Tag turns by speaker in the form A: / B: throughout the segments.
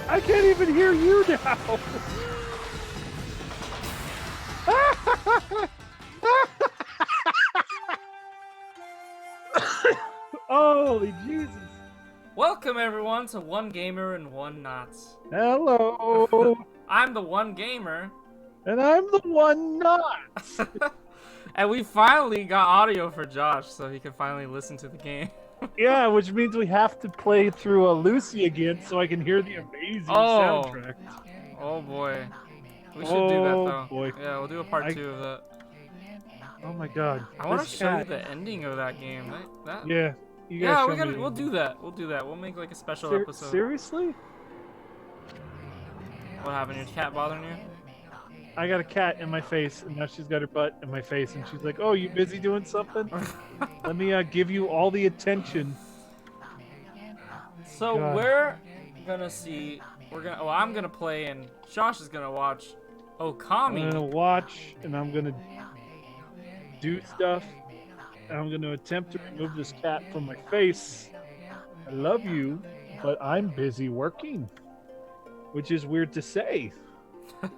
A: I can't even hear you now. Holy Jesus.
B: Welcome everyone to One Gamer and One Not.
A: Hello.
B: I'm the One Gamer.
A: And I'm the one not.
B: And we finally got audio for Josh so he can finally listen to the game.
A: Yeah, which means we have to play through a Lucy again so I can hear the amazing soundtrack.
B: Oh boy. We should do that though.
A: Boy.
B: Yeah, we'll do a part 2 of that.
A: Oh my god.
B: I want to show you the ending of that game.
A: Yeah.
B: We'll do that. We'll make like a special episode.
A: Seriously?
B: What happened? Your cat bothering you?
A: I got a cat in my face, and now she's got her butt in my face, and she's like, "Oh, you busy doing something? Let me give you all the attention."
B: So we're gonna see. I'm gonna play, and Josh is gonna watch Okami.
A: I'm gonna watch, and I'm gonna do stuff, and I'm gonna attempt to remove this cat from my face. I love you, but I'm busy working, which is weird to say.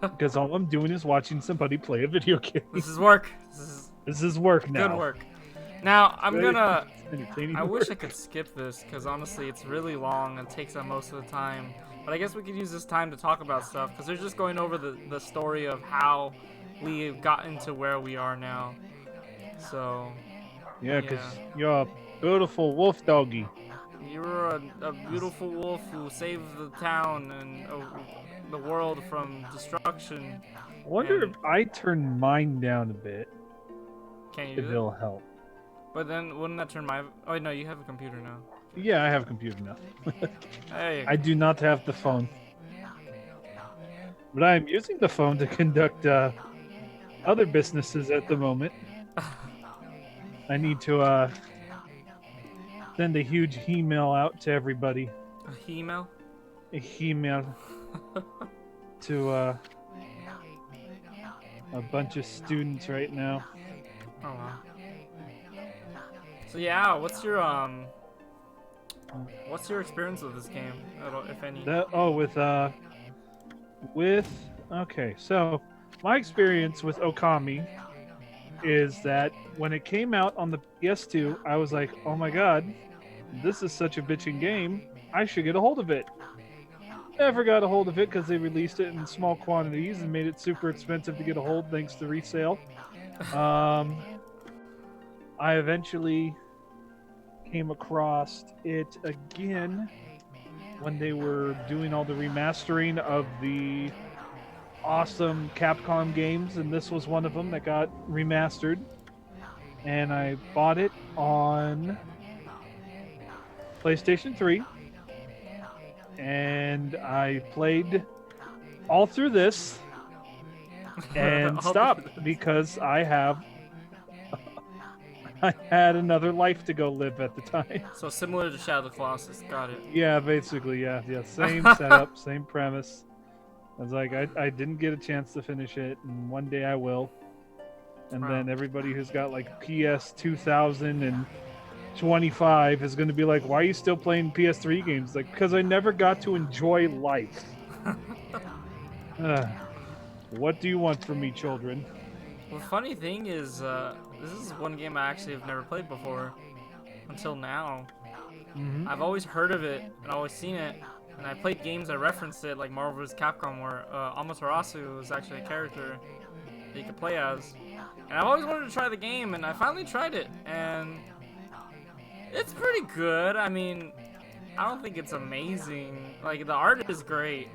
A: Because all I'm doing is watching somebody play a video game.
B: This is work.
A: This is work now.
B: Good work. Now, I
A: work.
B: wish I could skip this, because honestly, it's really long and takes up most of the time. But I guess we could use this time to talk about stuff, because they're just going over the story of how we got into where we are now. So...
A: Yeah, because you're a beautiful wolf doggy.
B: You're a beautiful wolf who saved the town and the world from destruction.
A: I wonder if I turn mine down a bit.
B: Can you
A: if it'll help.
B: But then wouldn't that turn my... Oh, no, you have a computer now.
A: Yeah, I have a computer now.
B: Hey.
A: I do not have the phone. But I am using the phone to conduct other businesses at the moment. I need to send a huge email out to everybody.
B: A email?
A: A email to a bunch of students right now.
B: Oh wow. So yeah, what's your experience with this game, if any?
A: Okay, so my experience with Okami is that when it came out on the PS2, I was like, oh my god, this is such a bitchin' game, I should get a hold of it. Never got a hold of it because they released it in small quantities and made it super expensive to get a hold thanks to resale. I eventually came across it again when they were doing all the remastering of the awesome Capcom games, and this was one of them that got remastered. And I bought it on PlayStation 3. And I played all through this and stopped because I had another life to go live at the time.
B: So similar to Shadow of the Colossus, got it.
A: Yeah, basically, yeah. Same setup, same premise. I was like, I didn't get a chance to finish it, and one day I will. And then everybody who's got like PS 2025 is going to be like, why are you still playing PS3 games? Like, because I never got to enjoy life. What do you want from me, children?
B: Well, the funny thing is, this is one game I actually have never played before until now.
A: Mm-hmm.
B: I've always heard of it and always seen it, and I played games that referenced it, like Marvel vs. Capcom, where Amaterasu was actually a character that you could play as. And I've always wanted to try the game, and I finally tried it, and it's pretty good. I mean, I don't think it's amazing. Like, the art is great,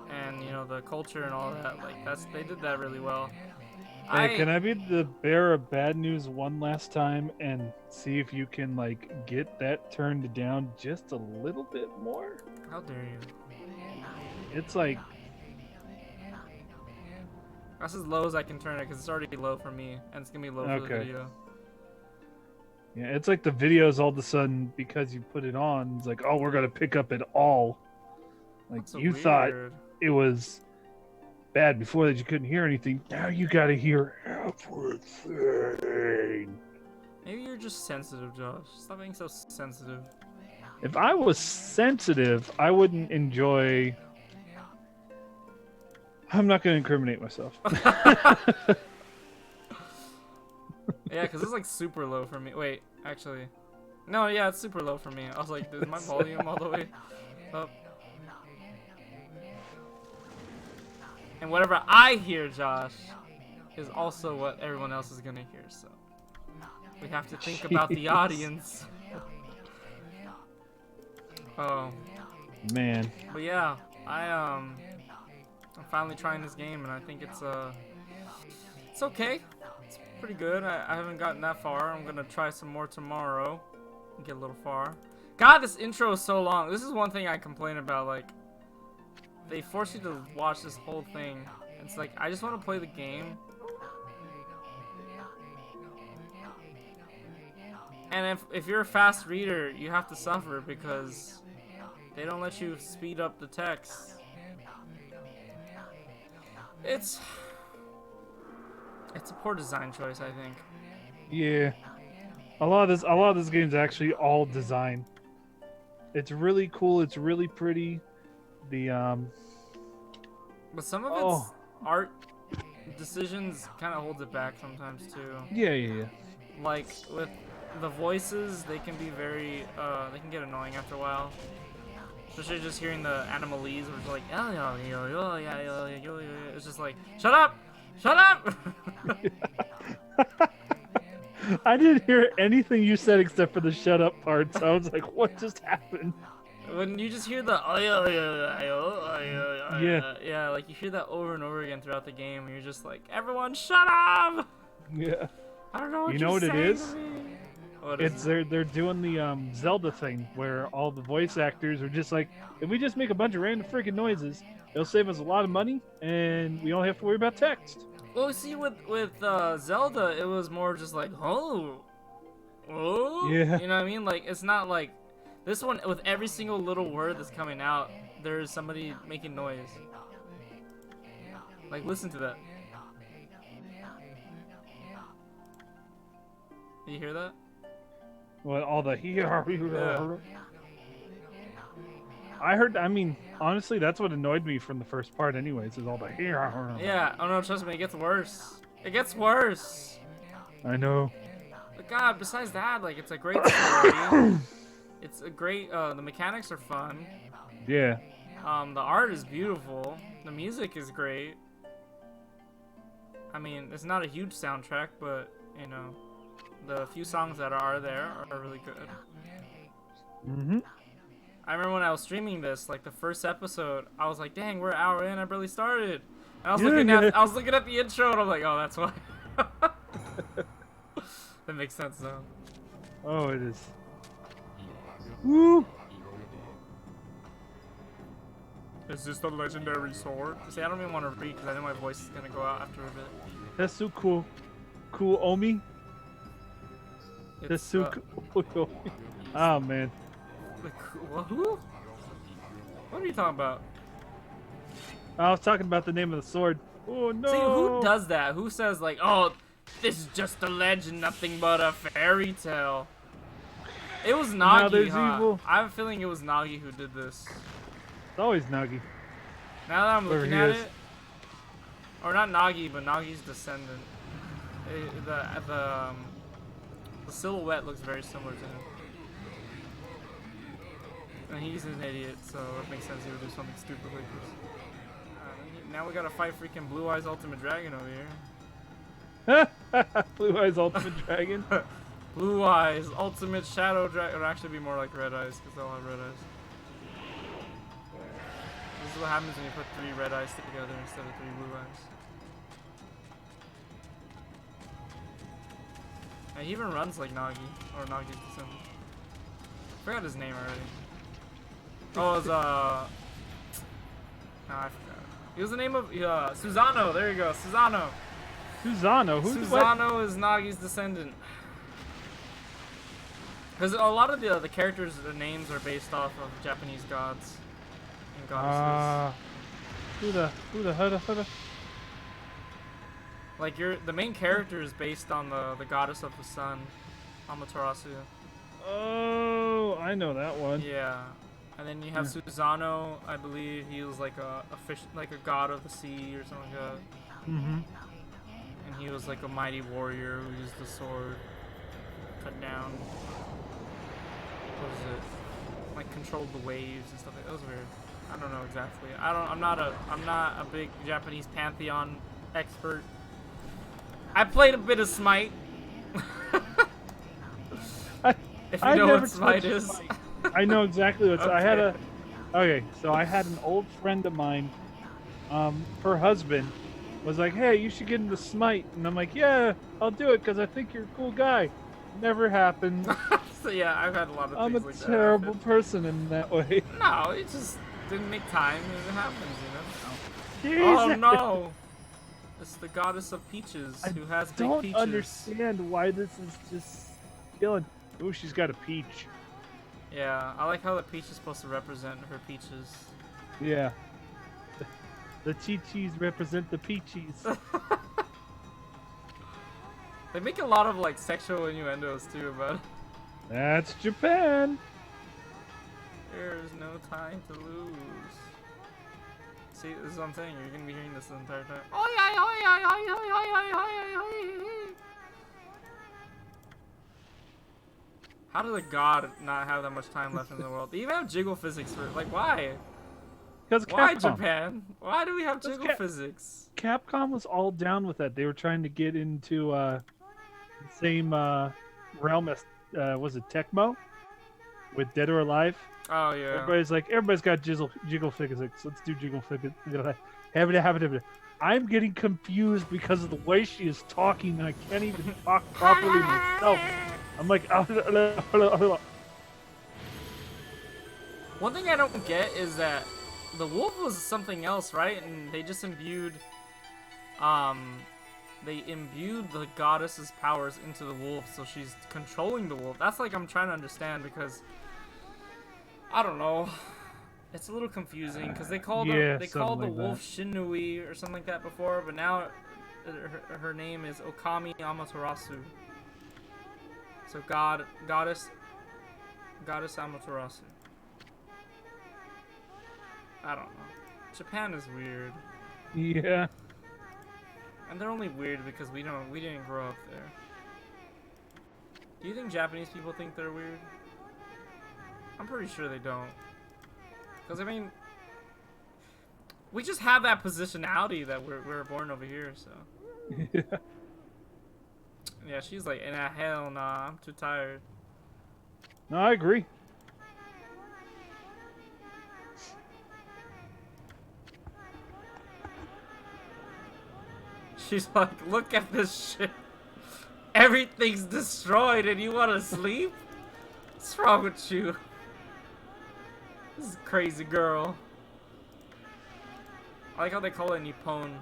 B: and you know, the culture and all that. Like, they did that really well.
A: Hey, can I be the bearer of bad news one last time and see if you can like get that turned down just a little bit more?
B: How dare you?
A: It's like
B: that's as low as I can turn it because it's already low for me, and it's gonna be low for the video.
A: Yeah, it's like the videos all of a sudden, because you put it on, it's like, oh, we're gonna pick up it all. Like, you thought it was bad before that you couldn't hear anything. Now you gotta hear everything.
B: Maybe you're just sensitive, Josh. Stop being so sensitive.
A: If I was sensitive, I wouldn't enjoy I'm not going to incriminate myself.
B: Yeah, because it's like super low for me. Wait, actually. No, yeah, it's super low for me. I was like, is my volume all the way up? And whatever I hear, Josh, is also what everyone else is gonna hear, so we have to think about the audience. Oh.
A: Man.
B: But yeah, I'm finally trying this game, and I think it's okay. It's pretty good. I haven't gotten that far. I'm gonna try some more tomorrow and get a little far. God, this intro is so long. This is one thing I complain about. Like, they force you to watch this whole thing. It's like, I just want to play the game. And if you're a fast reader, you have to suffer because they don't let you speed up the text. It's a poor design choice, I think.
A: Yeah. A lot of this game's actually all design. It's really cool, it's really pretty. The
B: But some of its art decisions kind of holds it back sometimes too.
A: Yeah.
B: Like with the voices, they can be very they can get annoying after a while. Especially just hearing the animalese, which is like, it's just like, shut up, shut up.
A: I didn't hear anything you said except for the shut up part, so I was like, what just happened?
B: When you just hear the yeah, like you hear that over and over again throughout the game, and you're just like, everyone, shut up!
A: Yeah.
B: I don't know what
A: You know what it
B: saying
A: is?
B: to me. What
A: It's
B: is it?
A: they're doing the Zelda thing where all the voice actors are just like, if we just make a bunch of random freaking noises, it'll save us a lot of money, and we don't have to worry about text.
B: Well, see, with Zelda, it was more just like, oh,
A: Yeah.
B: you know what I mean? Like, it's not like this one with every single little word that's coming out, there's somebody making noise. Like, listen to that. You hear that?
A: Well, all the
B: Yeah.
A: I mean, honestly, that's what annoyed me from the first part anyways, is all the
B: Yeah, oh no, trust me, it gets worse. It gets worse.
A: I know.
B: But God, besides that, like, it's a great story. It's a great, the mechanics are fun.
A: Yeah.
B: The art is beautiful. The music is great. I mean, it's not a huge soundtrack, but, you know, the few songs that are there are really good.
A: Mm-hmm.
B: I remember when I was streaming this, like the first episode, I was like, "Dang, we're an hour in. I barely started." And I was looking at the intro, and I'm like, "Oh, that's why." That makes sense, though.
A: Oh, it is. Woo!
B: Is this the legendary sword? See, I don't even want to read because I know my voice is gonna go out after a bit.
A: That's so cool. Cool, Omi. That's
B: It's,
A: so cool. Oh man.
B: Who? What are you talking about?
A: I was talking about the name of the sword. Oh no!
B: See, who does that? Who says like, "Oh, this is just a legend, nothing but a fairy tale"? It was
A: Now
B: Nagi,
A: there's
B: huh?
A: evil.
B: I have a feeling it was Nagi who did this.
A: It's always Nagi.
B: Now that I'm
A: Whoever
B: looking
A: he
B: at
A: is.
B: it, or not Nagi, but Nagi's descendant. The silhouette looks very similar to him. And he's an idiot, so it makes sense he would do something stupid like this. Now we gotta fight freaking Blue Eyes Ultimate Dragon over here.
A: Blue Eyes Ultimate Dragon.
B: Blue Eyes Ultimate Shadow Dragon. It would actually be more like Red Eyes, because they all have red eyes. This is what happens when you put 3 red eyes together instead of 3 blue eyes. And he even runs like Nagi, or Nagi's descendant. I forgot his name already. Oh, it was, no, I forgot. He was the name of, Susano, there you go, Susano.
A: Susano? Who's
B: Susano is Nagi's descendant. Because a lot of the characters, the names are based off of Japanese gods and goddesses.
A: Who the
B: Like the main character is based on the goddess of the sun, Amaterasu.
A: Oh, I know that one.
B: Yeah. And then you have Susano, I believe he was like a fish, like a god of the sea or something like that.
A: Mm-hmm.
B: And he was like a mighty warrior who used the sword, cut down. What was it? Like controlled the waves and stuff like that. That was weird. I don't know exactly. I'm not a big Japanese pantheon expert. I played a bit of Smite. If you know what Smite is.
A: I know exactly what.
B: Okay.
A: I had a. Okay, so I had an old friend of mine. Her husband was like, "Hey, you should get into Smite," and I'm like, "Yeah, I'll do it because I think you're a cool guy." Never happened.
B: So yeah, I've had a lot of
A: I'm
B: things
A: a
B: like that.
A: terrible person in that way.
B: No, it just didn't make time. It happens, you know.
A: Jeez,
B: Oh no! It's the goddess of peaches who has big
A: don't
B: peaches.
A: understand why this is just killing. Ooh, she's got a peach.
B: Yeah, I like how the peach is supposed to represent her peaches.
A: Yeah. The chi-chis represent the peaches.
B: They make a lot of like sexual innuendos too, but
A: That's Japan.
B: there's no time to lose. See, this is what I'm saying. You're gonna be hearing this the entire time. How does a god not have that much time left in the world? They even have jiggle physics for like why?
A: Because
B: Why
A: Capcom.
B: Japan? Why do we have jiggle
A: Cap-
B: physics?
A: Capcom was all down with that. They were trying to get into the same realm as was it Tecmo with Dead or Alive.
B: Oh yeah.
A: Everybody's got jiggle physics. Let's do jiggle physics. I'm getting confused because of the way she is talking. I can't even talk properly myself. I'm like,
B: One thing I don't get is that the wolf was something else, right? And they just imbued, the goddess's powers into the wolf, so she's controlling the wolf. That's like I'm trying to understand because I don't know. It's a little confusing because they called the wolf Shinui or something like that before, but now her name is Okami Amaterasu. So goddess Amaterasu. I don't know. Japan is weird.
A: yeah.
B: And they're only weird because we didn't grow up there. Do you think Japanese people think they're weird? I'm pretty sure they don't. Because I mean, we just have that positionality that we're born over here, so.
A: Yeah.
B: Yeah, she's like, nah, hell nah, I'm too tired.
A: No, I agree.
B: She's like, look at this shit. Everything's destroyed and you want to sleep? What's wrong with you? This is a crazy girl. I like how they call it Nippon.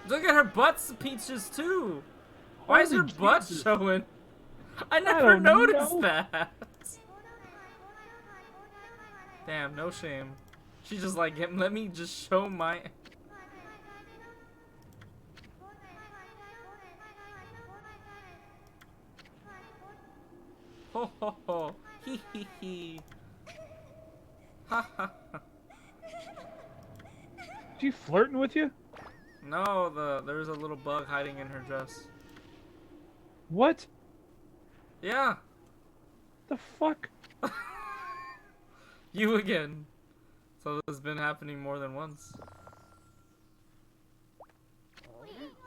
B: Look at her butt's peaches too. Why is her butt showing? I never noticed that. Damn, no shame. She's just like, let me just show my... Ho ho ho. Hee hee hee. Ha ha ha.
A: She flirting with you?
B: No, there's a little bug hiding in her dress.
A: What?
B: Yeah.
A: The fuck?
B: You again. So this has been happening more than once.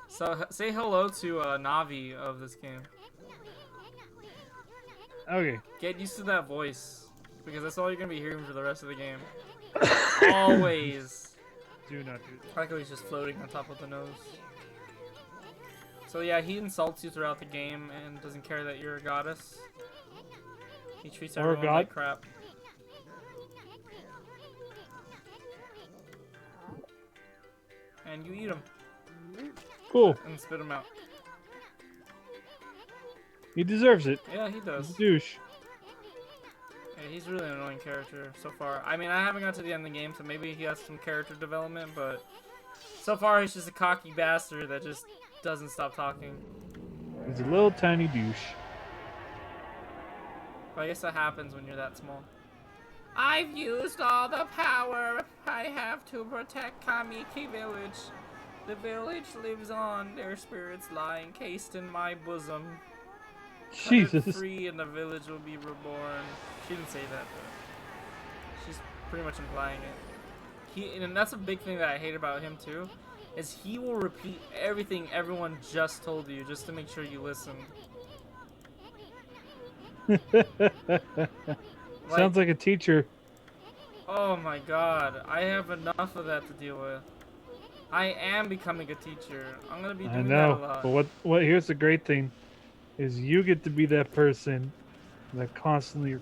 B: So say hello to Navi of this game.
A: Okay.
B: Get used to that voice, because that's all you're gonna be hearing for the rest of the game. Always.
A: Do not do that.
B: I like how he's just floating on top of the nose. So yeah, he insults you throughout the game and doesn't care that you're a goddess. He treats everyone like crap. And you eat him.
A: Cool.
B: And spit him out.
A: He deserves it.
B: Yeah, he does.
A: He's a douche.
B: Yeah, he's really an annoying character so far. I mean, I haven't got to the end of the game, so maybe he has some character development, but so far he's just a cocky bastard that just doesn't stop talking.
A: He's a little tiny douche.
B: But I guess that happens when you're that small. I've used all the power I have to protect Kamiki Village. The village lives on, their spirits lie encased in my bosom. Cut it
A: Jesus.
B: free and the village will be reborn. She didn't say that, but she's pretty much implying it. And that's a big thing that I hate about him too, is he will repeat everything everyone just told you just to make sure you listen.
A: Sounds like a teacher.
B: Oh my god, I have enough of that to deal with. I am becoming a teacher. I'm gonna be
A: I
B: doing that a
A: know,
B: lot.
A: but what? Here's the great thing, is you get to be that person that constantly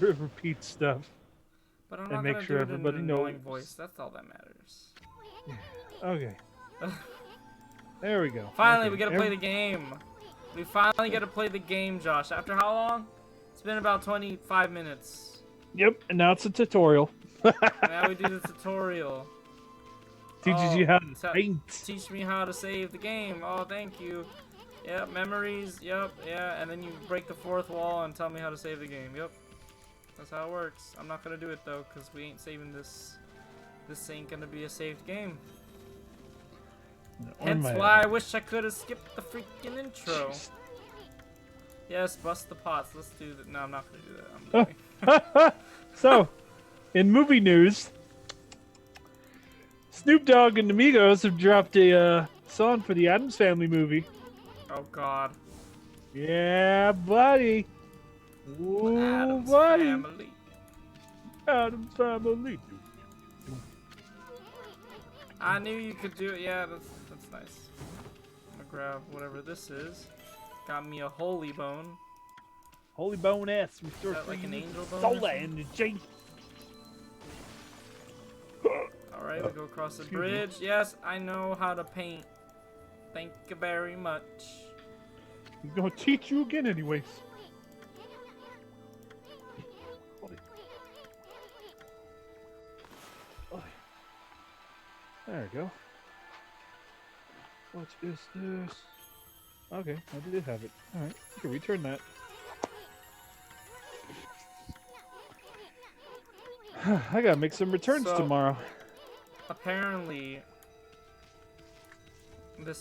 A: repeats stuff
B: But I'm
A: and
B: not
A: make
B: gonna
A: sure
B: do it in an
A: everybody
B: annoying
A: knows.
B: voice. That's all that matters.
A: Okay. There we go.
B: Finally,
A: Okay.
B: we gotta play the game. We finally get to play the game, Josh. After how long? It's been about 25 minutes.
A: Yep, and now it's a tutorial.
B: Now we do the tutorial.
A: Teaches you how to paint.
B: Teach me how to save the game. Oh, thank you. Yep, memories. Yep, yeah. And then you break the fourth wall and tell me how to save the game. Yep. That's how it works. I'm not gonna do it though, because we ain't saving this. This ain't gonna be a saved game. Hence why I wish I could have skipped the freaking intro.
A: Jeez.
B: Yes, bust the pots. Let's do that. No, I'm not gonna do that. I'm leaving.
A: So, in movie news, Snoop Dogg and the Migos have dropped a song for the Addams Family movie.
B: Oh God.
A: Yeah, buddy. Ooh,
B: Addams
A: buddy.
B: Family.
A: Addams Family.
B: I knew you could do it. Yeah, that's nice. I'm gonna grab whatever this is. Got me a holy bone.
A: Holy Bone S.
B: Is that like an angel bone?
A: Solar energy.
B: Alright, we go across the bridge. Yes, I know how to paint. Thank you very much.
A: He's gonna teach you again, anyways. There we go. What is this? Okay, I did have it. Alright, you can return that. I gotta make some returns
B: So-
A: tomorrow.
B: Apparently, there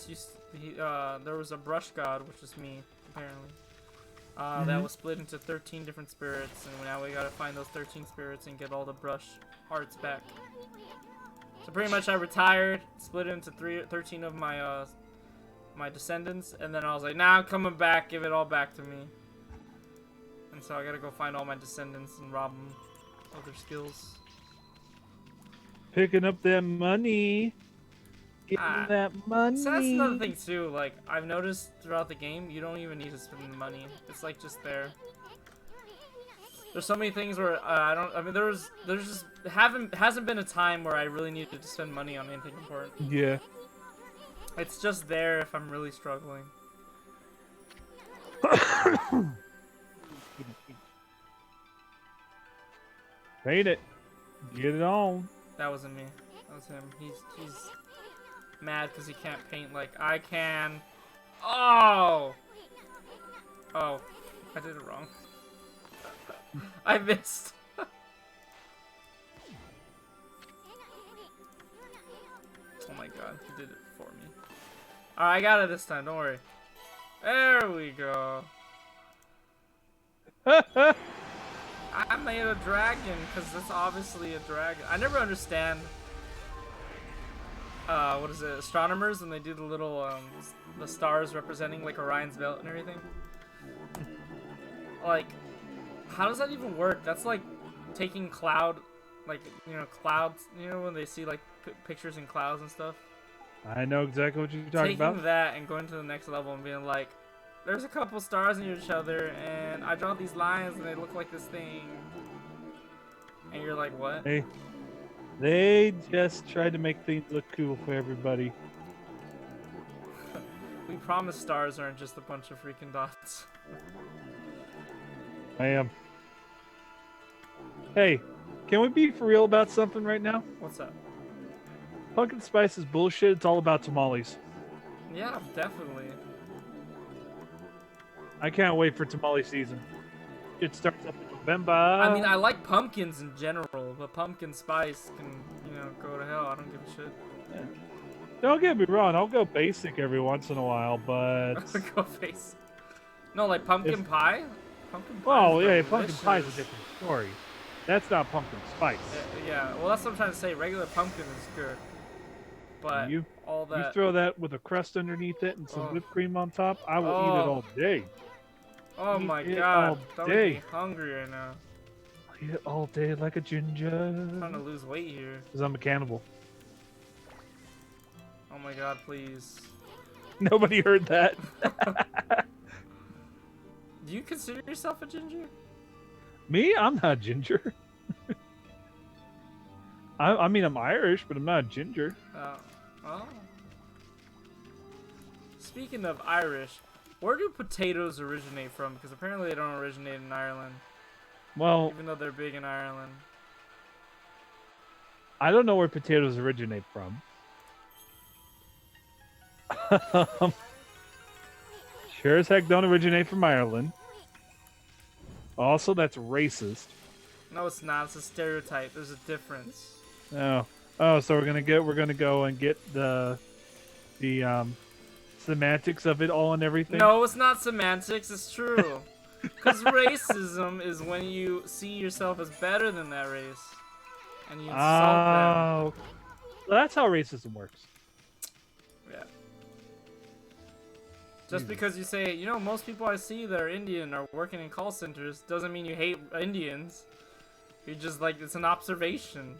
B: was a brush god, which is me, apparently. That was split into 13 different spirits, and now we gotta find those 13 spirits and get all the brush hearts back. So pretty much I retired, split it into 13 of my my descendants, and then I was like, nah, I'm coming back, give it all back to me. And so I gotta go find all my descendants and rob them of their skills.
A: Picking up that money. Getting that money.
B: So that's another thing too, like, I've noticed throughout the game, you don't even need to spend the money. It's like just there. There's so many things where there's just hasn't been a time where I really needed to spend money on anything important.
A: Yeah.
B: It's just there if I'm really struggling.
A: Paint it. Get it on.
B: That wasn't me. That was him. He's mad because he can't paint like I can. Oh! Oh, I did it wrong. I missed. Oh my god, he did it for me. Alright, I got it this time, don't worry. There we go. I made a dragon, because that's obviously a dragon. I never understand, what is it, astronomers, when they do the little, the stars representing, like, Orion's belt and everything. Like, how does that even work? That's like taking clouds, you know, when they see, like, pictures in clouds and stuff.
A: I know exactly what you're talking about.
B: Taking that and going to the next level and being like, there's a couple stars in each other, and I draw these lines, and they look like this thing. And you're like, what?
A: Hey, they just tried to make things look cool for everybody.
B: We promise stars aren't just a bunch of freaking dots.
A: I am. Hey, can we be for real about something right now?
B: What's up?
A: Pumpkin spice is bullshit. It's all about tamales.
B: Yeah, definitely.
A: I can't wait for tamale season. It starts up in November.
B: I mean, I like pumpkins in general, but pumpkin spice can, go to hell. I don't give a shit.
A: Don't get me wrong. I'll go basic every once in a while, but
B: Go face. No, like pumpkin pie. Pumpkin pie.
A: well,
B: is
A: yeah,
B: delicious.
A: pumpkin pie is a different story. That's not pumpkin spice.
B: Yeah, well, that's what I'm trying to say. Regular pumpkin is good, but
A: You
B: all that.
A: You throw that with a crust underneath it and some whipped cream on top. I will eat it all day.
B: Oh
A: Eat
B: my
A: it
B: god,
A: all
B: that
A: day.
B: would be hungry right now.
A: I eat it all day like a ginger.
B: I'm trying to lose weight here.
A: Because I'm a cannibal.
B: Oh my god, please.
A: Nobody heard that.
B: Do you consider yourself a ginger?
A: Me? I'm not ginger. I mean, I'm Irish, but I'm not ginger.
B: Oh. Speaking of Irish, where do potatoes originate from? Because apparently they don't originate in Ireland.
A: Well,
B: even though they're big in Ireland.
A: I don't know where potatoes originate from. Sure as heck don't originate from Ireland. Also, that's racist.
B: No, it's not. It's a stereotype. There's a difference.
A: Oh, so we're gonna go and get the semantics of it all and everything.
B: No, it's not semantics. It's true. Because racism is when you see yourself as better than that race, and you insult them.
A: Well, that's how racism works.
B: Yeah. Just because you say, most people I see that are Indian are working in call centers doesn't mean you hate Indians. You're just like, it's an observation.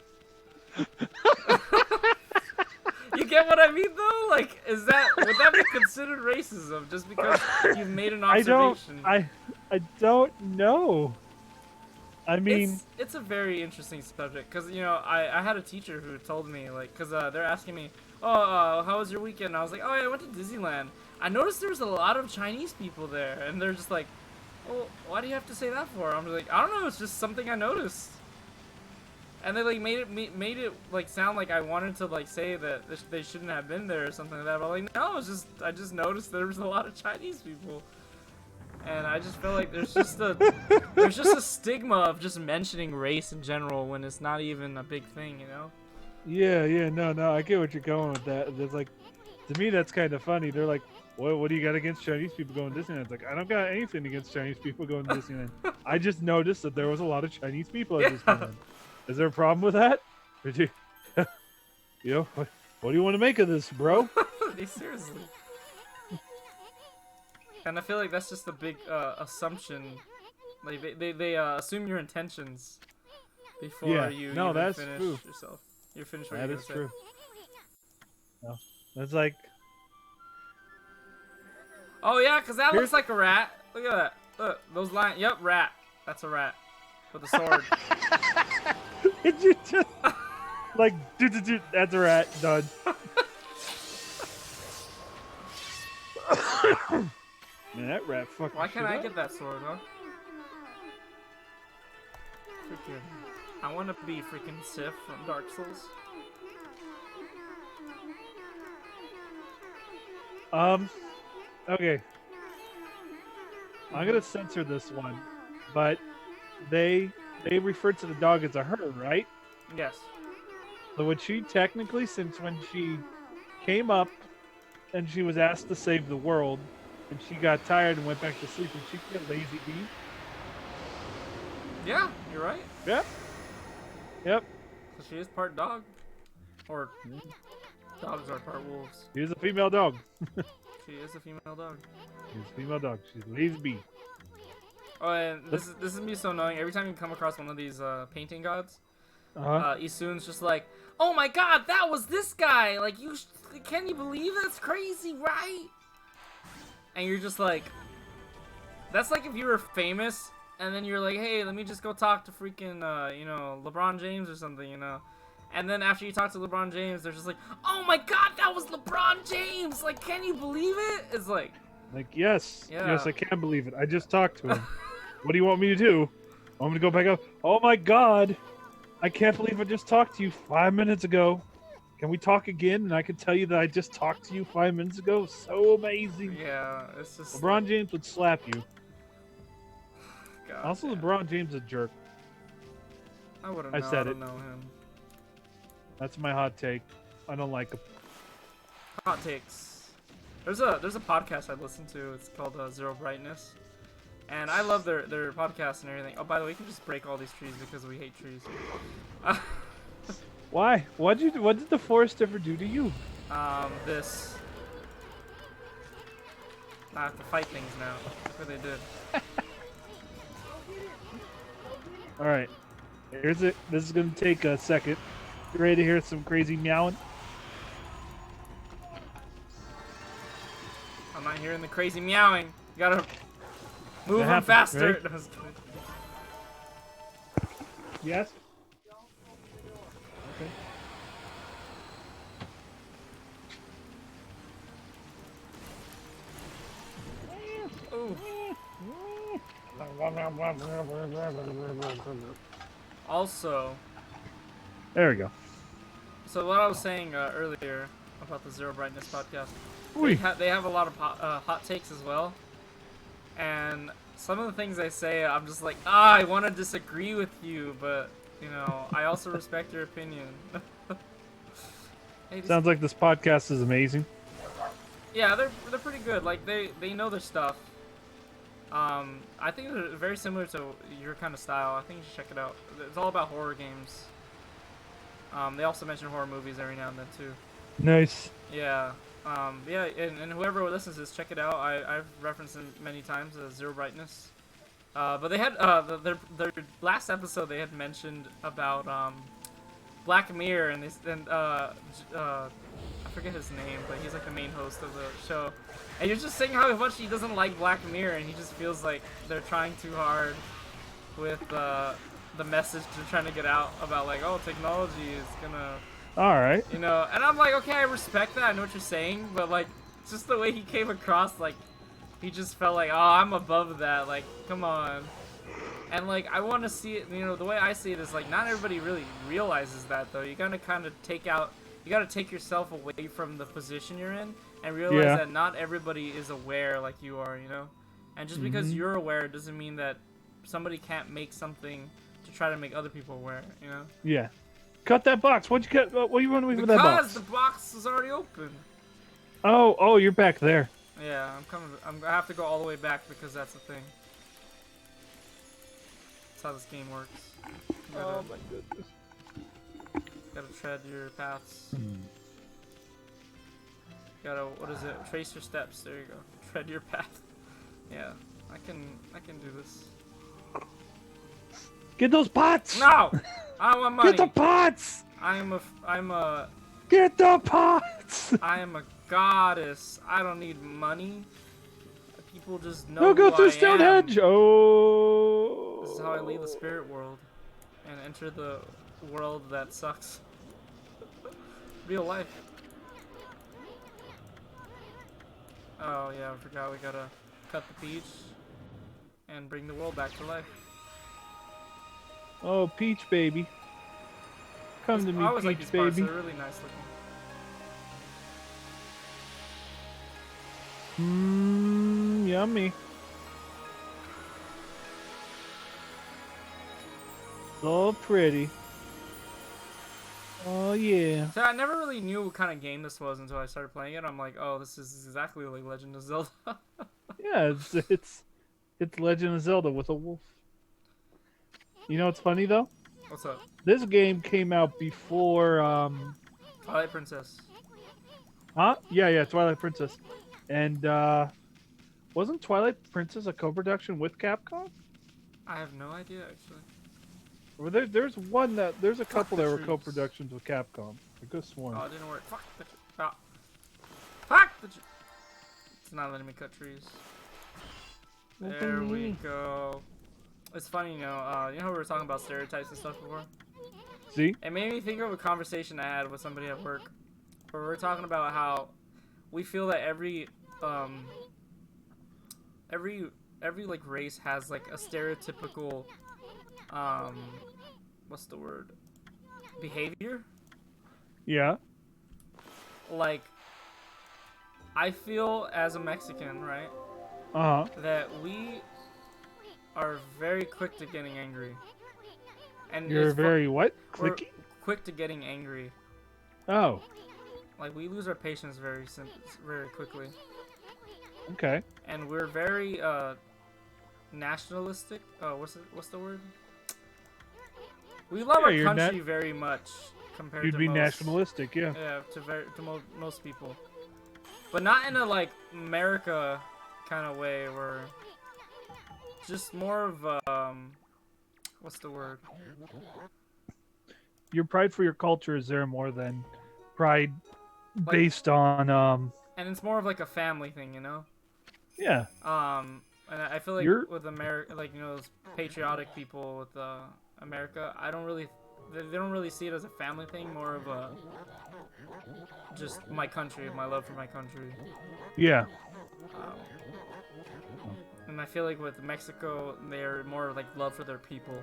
B: You get what I mean, though? Like, would that be considered racism just because you've made an observation?
A: I don't know. I mean,
B: it's a very interesting subject because I had a teacher who told me because they're asking me, how was your weekend? And I was like, oh yeah, I went to Disneyland. I noticed there's a lot of Chinese people there, and they're just like, well, why do you have to say that for? I'm like, I don't know, it's just something I noticed. And they made it sound like I wanted to say that they shouldn't have been there or something like that. But I'm like, no, I just noticed there was a lot of Chinese people. And I just feel like there's just a stigma of just mentioning race in general when it's not even a big thing,
A: Yeah, no, I get what you're going with that. It's like, to me, that's kind of funny. They're like, what do you got against Chinese people going to Disneyland? It's like, I don't got anything against Chinese people going to Disneyland. I just noticed that there was a lot of Chinese people at Disneyland. Is there a problem with that? What do you want to make of this, bro?
B: Seriously. And I feel like that's just a big assumption. Like they assume your intentions before you even finish
A: true.
B: yourself. You're finished what
A: That
B: you're
A: is
B: gonna
A: true. No, that's like.
B: Oh yeah, because that looks like a rat. Look at that. Look, those lines. Yep, rat. That's a rat with a sword.
A: Did you just like that's a rat done? Man, that rat fucking.
B: Why can't I get that sword, huh? Freaking! I want to be freaking Sif from Dark Souls.
A: Okay. I'm gonna censor this one, but they refer to the dog as a her, right?
B: Yes.
A: So would she technically, since when she came up and she was asked to save the world, and she got tired and went back to sleep, and she get lazy bee?
B: Yeah, you're right.
A: Yep. Yep.
B: So she is part dog, or dogs are part wolves.
A: She's a female dog.
B: She is a female dog.
A: She's a female dog. She's lazy bee.
B: Oh, and this is me so annoying. Every time you come across one of these painting gods, Isun's just like, "Oh my God, that was this guy! Like, can you believe that's crazy, right?" And you're just like, that's like if you were famous and then you're like, "Hey, let me just go talk to freaking LeBron James or something, And then after you talk to LeBron James, they're just like, "Oh my God, that was LeBron James! Like, can you believe it?" It's like,
A: yes,
B: yeah.
A: Yes, I can believe it. I just talked to him. What do you want me to do? Want me to go back up? Oh my God, I can't believe I just talked to you 5 minutes ago. Can we talk again? And I can tell you that I just talked to you 5 minutes ago. So amazing.
B: Yeah, it's just
A: LeBron James would slap you.
B: God.
A: Also,
B: damn.
A: LeBron James is a jerk.
B: I wouldn't
A: I
B: know. I
A: said
B: don't
A: it.
B: know him.
A: That's my hot take. I don't like him.
B: Hot takes. There's a podcast I listen to. It's called Zero Brightness, and I love their podcast and everything. Oh, by the way, we can just break all these trees because we hate trees.
A: Why? What did the forest ever do to you?
B: This. I have to fight things now. That's what they did.
A: All right. Here's it. This is gonna take a second. You ready to hear some crazy meowing?
B: I'm not hearing the crazy meowing. You gotta move them
A: happens,
B: faster.
A: right?
B: No, I was kidding.
A: Yes. Okay.
B: Ooh. Also,
A: There we go.
B: so what I was saying earlier about the Zero Brightness podcast,
A: Whee.
B: they have a lot of hot takes as well, and some of the things they say, I'm just like, I want to disagree with you, but you know, I also respect your opinion. Hey,
A: Sounds like this podcast is amazing.
B: yeah, they're pretty good. Like they know their stuff. I think they're very similar to your kind of style. I think you should check it out. It's all about horror games. They also mention horror movies every now and then too.
A: Nice.
B: Yeah. Yeah, and whoever listens to this, check it out. I've referenced it many times as Zero Brightness. But they had their last episode they had mentioned about Black Mirror and I forget his name, but he's like the main host of the show. And you're just saying how much he doesn't like Black Mirror, and he just feels like they're trying too hard with the message they're trying to get out about like, oh, technology is gonna,
A: All right.
B: you know. And I'm like, okay, I respect that. I know what you're saying, but like, just the way he came across, like, he just felt like, oh, I'm above that. Like, come on. And like, I want to see it. You know, the way I see it is like, not everybody really realizes that though. You gotta kind of you gotta take yourself away from the position you're in and realize
A: Yeah.
B: that not everybody is aware like you are, you know? And just because you're aware doesn't mean that somebody can't make something to try to make other people aware, you know?
A: Yeah. Cut that box. What'd you cut? What you want to with that box?
B: Because the box is already open.
A: Oh, you're back there.
B: Yeah, I'm coming. I have to go all the way back because that's the thing. That's how this game works.
A: Oh my goodness.
B: Gotta tread your paths. Gotta, what is it? Trace your steps. There you go. Tread your path. Yeah, I can do this.
A: Get those pots.
B: No, I don't want money.
A: Get the pots.
B: I'm a
A: Get the pots.
B: I am a goddess. I don't need money. People just know
A: No, go
B: who
A: through
B: I
A: Stonehenge.
B: am.
A: Oh.
B: This is how I leave the spirit world and enter the world that sucks. Real life. Oh yeah, I forgot we gotta cut the peach and bring the world back to life.
A: Oh, Peach baby. Come to me,
B: I always like
A: Peach
B: these parts.
A: baby.
B: They're really nice looking.
A: Yummy. So pretty. Oh yeah.
B: So I never really knew what kind of game this was until I started playing it. I'm like, oh, this is exactly like Legend of Zelda.
A: Yeah, it's Legend of Zelda with a wolf. You know what's funny though?
B: What's up?
A: This game came out before
B: Twilight Princess.
A: huh? Yeah, Twilight Princess. And wasn't Twilight Princess a co-production with Capcom?
B: I have no idea actually.
A: Or there's a couple
B: the
A: that were
B: trees.
A: co-productions with Capcom. I could have sworn.
B: Oh, it didn't work. Fuck the tree. Oh. Fuck the tree. It's not letting me cut trees. There we go. It's funny, you know how we were talking about stereotypes and stuff before?
A: See?
B: It made me think of a conversation I had with somebody at work where we were talking about how we feel that every like race has like a stereotypical what's the word? Behavior?
A: Yeah.
B: Like I feel as a Mexican, right?
A: Uh-huh.
B: That we are very quick to getting angry. And
A: You're
B: it's
A: very what?
B: we're
A: Clicky?
B: quick to getting angry.
A: Oh,
B: Like we lose our patience very quickly.
A: okay.
B: And we're very nationalistic. Oh, what's the word? We love
A: Yeah,
B: our
A: you're
B: country very much compared
A: You'd
B: to
A: be
B: most.
A: nationalistic, yeah.
B: Yeah, most people, but not in a like America kind of way. Where just more of what's the word?
A: Your pride for your culture is there more than pride
B: Like,
A: based on
B: and it's more of like a family thing, you know.
A: yeah.
B: And I feel like
A: You're
B: with America, like those patriotic people with America, I don't really, they don't really see it as a family thing, more of a just my country, my love for my country.
A: yeah.
B: Um, and I feel like with Mexico, they're more like love for their people.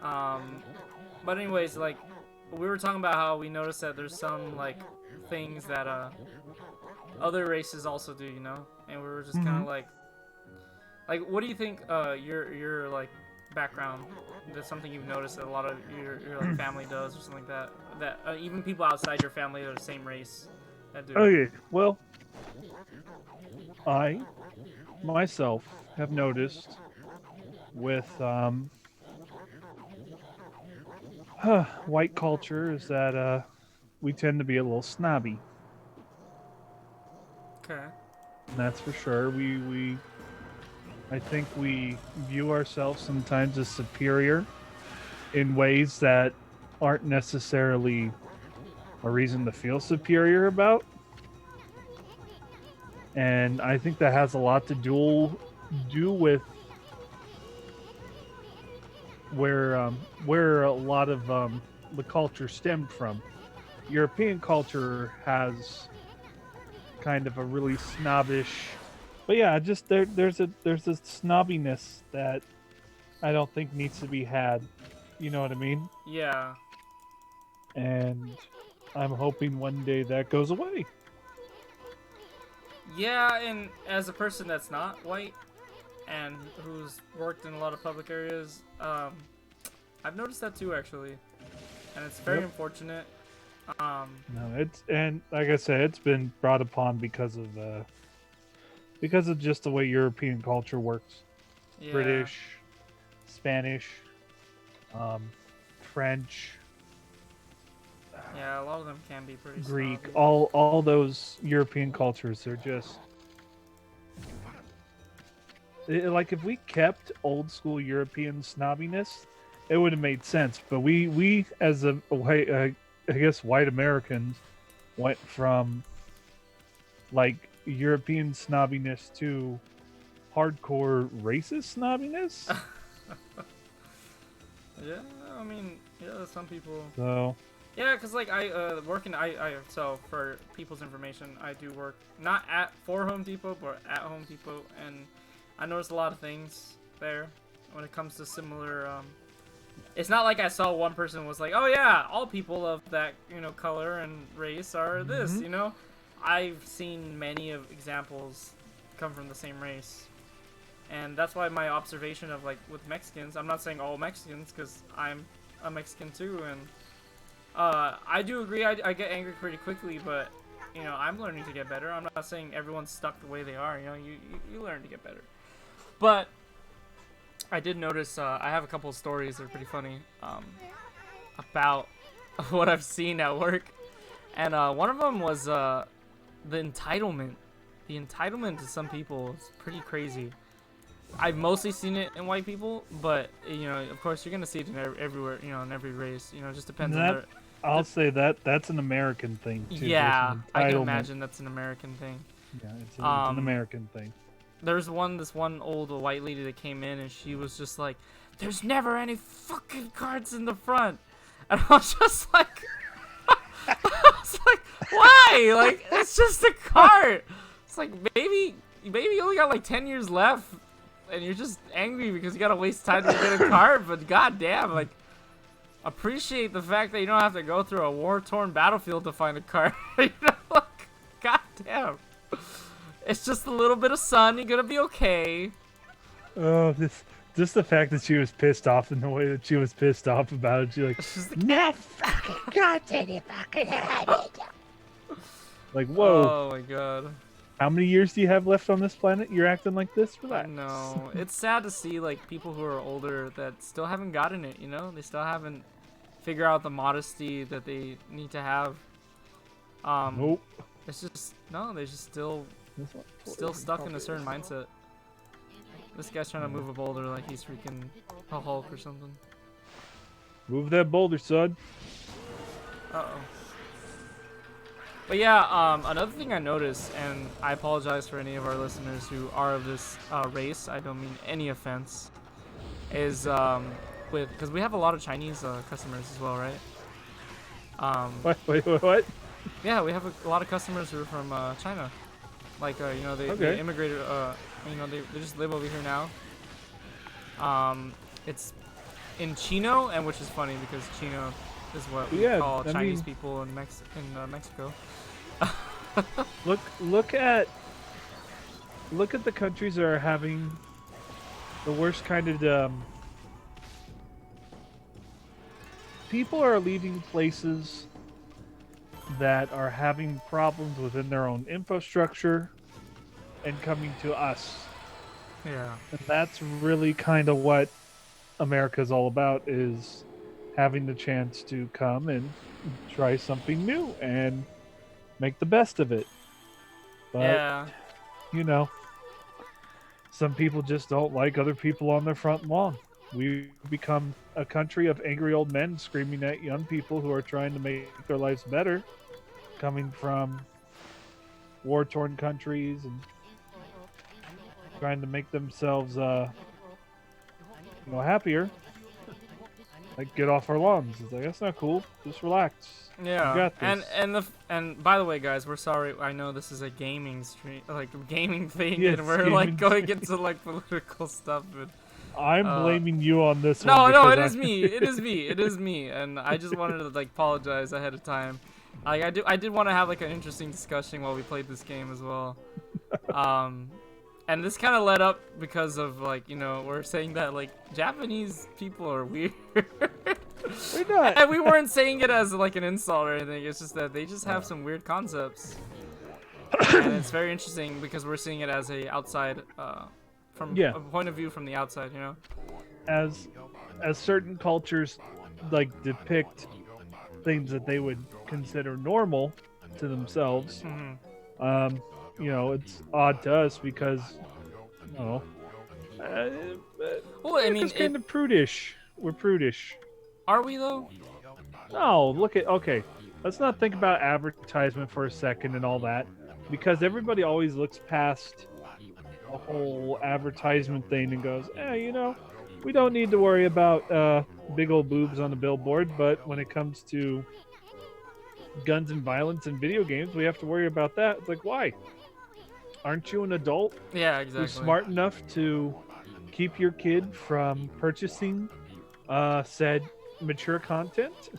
B: But anyways, like we were talking about how we noticed that there's some like things that other races also do, you know, and we were just kind of like, what do you think? Your like background. That's something you've noticed that a lot of your like family does, or something like that. That even people outside your family are the same race that do.
A: Okay. Well, I myself have noticed with white culture is that we tend to be a little snobby.
B: Okay.
A: That's for sure. We I think we view ourselves sometimes as superior in ways that aren't necessarily a reason to feel superior about. And I think that has a lot to do with where a lot of the culture stemmed from. European culture has kind of a really snobbish, but yeah, just there's a snobbiness that I don't think needs to be had. You know what I mean?
B: Yeah.
A: And I'm hoping one day that goes away.
B: Yeah, and as a person that's not white and who's worked in a lot of public areas, I've noticed that too actually, and it's very
A: Yep.
B: unfortunate.
A: No, it's and like I said, it's been brought upon because of just the way European culture works.
B: Yeah.
A: British, Spanish, French,
B: Yeah, a lot of them can be pretty
A: Greek,
B: snobby.
A: all those European cultures, they're just like if we kept old school European snobbiness, it would have made sense. But we as a white, I guess white Americans went from like European snobbiness to hardcore racist snobbiness.
B: Yeah, I mean, yeah, some people.
A: So
B: Yeah, cause like I work in so for people's information, I do work not for Home Depot, but at Home Depot, and I noticed a lot of things there when it comes to similar. It's not like I saw one person was like, oh yeah, all people of that color and race are this. You know, I've seen many of examples come from the same race. And that's why my observation of like with Mexicans, I'm not saying all Mexicans because I'm a Mexican too, and I do agree I get angry pretty quickly, but I'm learning to get better. I'm not saying everyone's stuck the way they are. You learn to get better. But I did notice I have a couple of stories that are pretty funny about what I've seen at work, and one of them was the entitlement. The entitlement to some people is pretty crazy. I've mostly seen it in white people, but of course, you're gonna see it in everywhere. In every race. It just depends on their.
A: I'll say that's an American thing too.
B: Yeah,
A: There's an
B: I can
A: entitlement.
B: imagine that's an American thing.
A: Yeah, it's an American thing.
B: There's this one old white lady that came in, and she was just like, "There's never any fucking carts in the front," and I was just like, "Why? Like, it's just a cart." It's like, baby, you only got like 10 years left, and you're just angry because you gotta waste time to get a cart. But goddamn, like, appreciate the fact that you don't have to go through a war-torn battlefield to find a cart. Like, goddamn. It's just a little bit of sun. You're gonna be okay.
A: Oh, this just the fact that she was pissed off in the way that she was pissed off about it. She's like,
B: She's like,
A: "No fucking content, you fucking idiot." Like, whoa,
B: oh my god.
A: how many years do you have left on this planet? You're acting like this?
B: I
A: Relax.
B: know. It's sad to see like people who are older that still haven't gotten it, you know? They still haven't figured out the modesty that they need to have.
A: Nope.
B: It's just no, they're just still
A: This one
B: stuck in a certain mindset. This guy's trying to move a boulder like he's freaking a Hulk or something.
A: Move that boulder, son.
B: Uh-oh. But yeah, another thing I noticed, and I apologize for any of our listeners who are of this race, I don't mean any offense, is because we have a lot of Chinese customers as well, right?
A: What?
B: Yeah, we have a lot of customers who are from China. Like, you know, they
A: Okay.
B: immigrated, you know, they just live over here now. It's in Chino, and which is funny because Chino is what we
A: Yeah,
B: call
A: I
B: Chinese
A: mean-
B: people in Mexico.
A: Look at the countries that are having the worst kind of people are leaving places that are having problems within their own infrastructure and coming to us.
B: Yeah.
A: And that's really kind of what America's all about, is having the chance to come and try something new and make the best of it. But,
B: Yeah.
A: you know, some people just don't like other people on their front lawn. We become a country of angry old men screaming at young people who are trying to make their lives better, coming from war-torn countries and trying to make themselves, happier. Like, get off our lawns. It's like, that's not cool. Just relax.
B: Yeah.
A: You got this.
B: And by the way, guys, we're sorry. I know this is a gaming stream, like a gaming thing,
A: Yes,
B: and we're like
A: gaming
B: going into like political stuff. And,
A: I'm blaming you on this
B: no,
A: one.
B: no,
A: because
B: it is me. It is me. It is me. And I just wanted to like apologize ahead of time. Like I did want to have like an interesting discussion while we played this game as well. And this kind of led up because of like, you know, we're saying that like Japanese people are weird.
A: We're not.
B: And we weren't saying it as like an insult or anything. It's just that they just have some weird concepts. And it's very interesting because we're seeing it as a outside, from
A: Yeah.
B: a point of view from the outside, you know?
A: as certain cultures like depict things that they would consider normal to themselves,
B: Mm-hmm.
A: it's odd to us because,
B: Well, I mean,
A: it's kind of prudish. We're prudish.
B: are we though?
A: No, okay. Let's not think about advertisement for a second and all that, because everybody always looks past the whole advertisement thing and goes, we don't need to worry about big old boobs on the billboard, but when it comes to guns and violence in video games, we have to worry about that. It's like, why? Aren't you an adult?
B: Yeah, exactly.
A: You're smart enough to keep your kid from purchasing said mature content.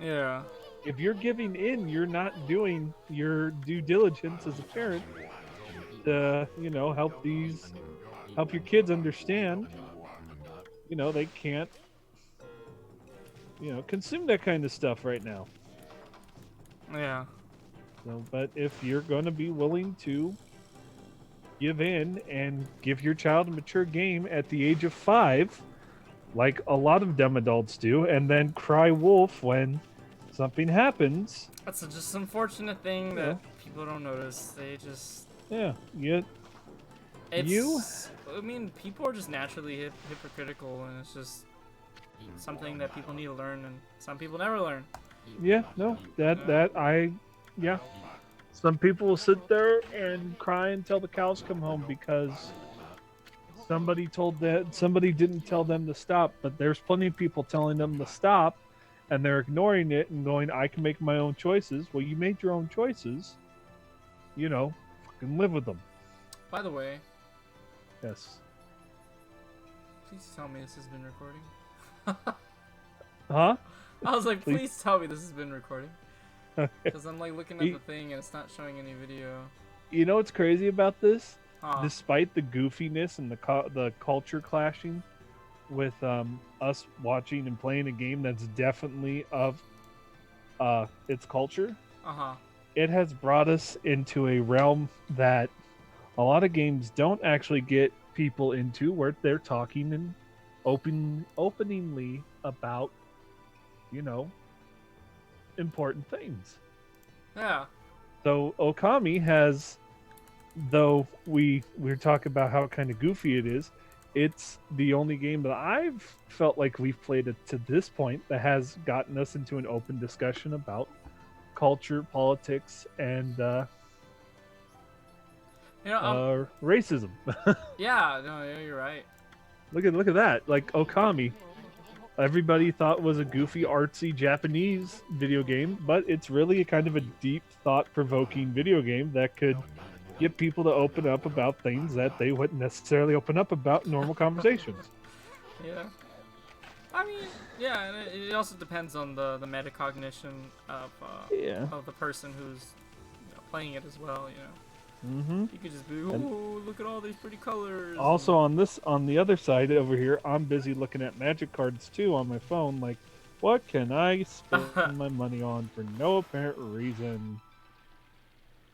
B: Yeah.
A: If you're giving in, you're not doing your due diligence as a parent to, help your kids understand, they can't, consume that kind of stuff right now.
B: Yeah.
A: So, but if you're going to be willing to give in and give your child a mature game at the age of 5, like a lot of dumb adults do, and then cry wolf when something happens.
B: That's just unfortunate thing that people don't notice. They just.
A: Yeah.
B: I mean, people are just naturally hypocritical, and it's just something that people need to learn, and some people never learn.
A: Yeah, no, yeah. Some people will sit there and cry until the cows come home because somebody didn't tell them to stop, but there's plenty of people telling them to stop, and they're ignoring it and going, I can make my own choices. Well, you made your own choices. Fucking live with them.
B: By the way,
A: Yes.
B: please tell me this has been recording.
A: Huh?
B: I was like, please tell me this has been recording.
A: Okay.
B: Because I'm like looking at the thing and it's not showing any video.
A: You know what's crazy about this? despite the goofiness and the culture clashing with us watching and playing a game that's definitely of its culture,
B: Uh-huh.
A: it has brought us into a realm that a lot of games don't actually get people into, where they're talking and openingly about, you know, important things.
B: Yeah.
A: So Okami has, though we're talking about how kind of goofy it is, it's the only game that I've felt like we've played it to this point that has gotten us into an open discussion about culture, politics, and
B: You know,
A: racism.
B: yeah, no, yeah, you're right.
A: Look at that! Like Okami, everybody thought was a goofy, artsy Japanese video game, but it's really a kind of a deep, thought-provoking video game that could get people to open up about things that they wouldn't necessarily open up about in normal conversations.
B: Yeah. I mean, yeah, and it also depends on the metacognition
A: Yeah.
B: of the person who's playing it as well. You know,
A: Mm-hmm.
B: you could just be, oh, look at all these pretty colors.
A: Also, on the other side over here, I'm busy looking at magic cards too on my phone. Like, what can I spend my money on for no apparent reason?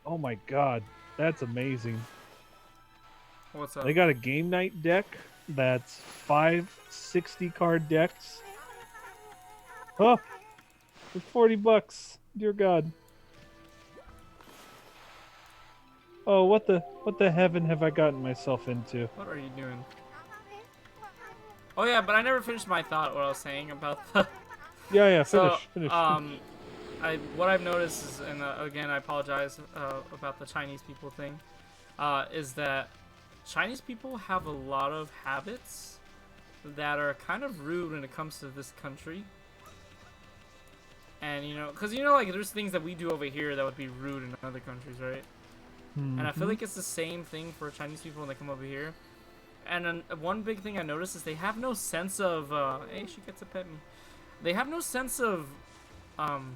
A: Oh my god, that's amazing.
B: What's up?
A: They got a game night deck that's 5 60 card decks. Oh, for $40. Dear God. Oh, what the heaven have I gotten myself into?
B: What are you doing? Oh yeah, but I never finished my thought. What I was saying about the.
A: Yeah,
B: So,
A: finish.
B: what I've noticed is, and again, I apologize about the Chinese people thing, is that Chinese people have a lot of habits that are kind of rude when it comes to this country. And because like there's things that we do over here that would be rude in other countries, right?
A: Mm-hmm.
B: And I feel like it's the same thing for Chinese people when they come over here. And then one big thing I noticed is they have no sense of hey, she gets to pet me. They have no sense of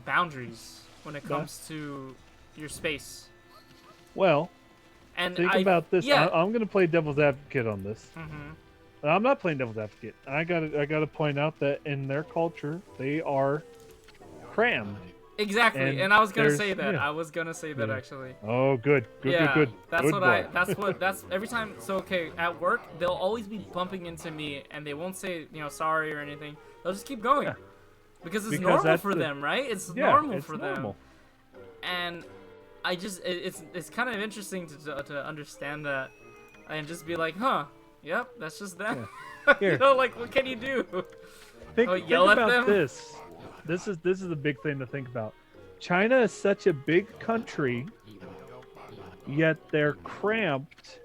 B: boundaries when it comes to your space.
A: Well,
B: And
A: think about this.
B: Yeah.
A: I'm going to play devil's advocate on this.
B: Mm-hmm.
A: I'm not playing devil's advocate. I gotta point out that in their culture, they are crammed.
B: Exactly, and I was gonna
A: there's-
B: say that.
A: yeah.
B: I was gonna say that
A: Yeah.
B: actually.
A: Oh, good.
B: That's
A: Good
B: what
A: boy.
B: that's every time. So okay, at work they'll always be bumping into me, and they won't say sorry or anything. They'll just keep going
A: Yeah.
B: because
A: Because
B: normal
A: that's
B: for
A: the-
B: them, right? It's
A: Yeah,
B: normal
A: it's
B: for
A: normal.
B: them, and I just it's kind of interesting to understand that, and just be like, huh, yep, that's just that.
A: Here.
B: Like what can you do?
A: Think
B: yell at
A: about
B: them?
A: this. This is a big thing to think about. China is such a big country, yet they're cramped,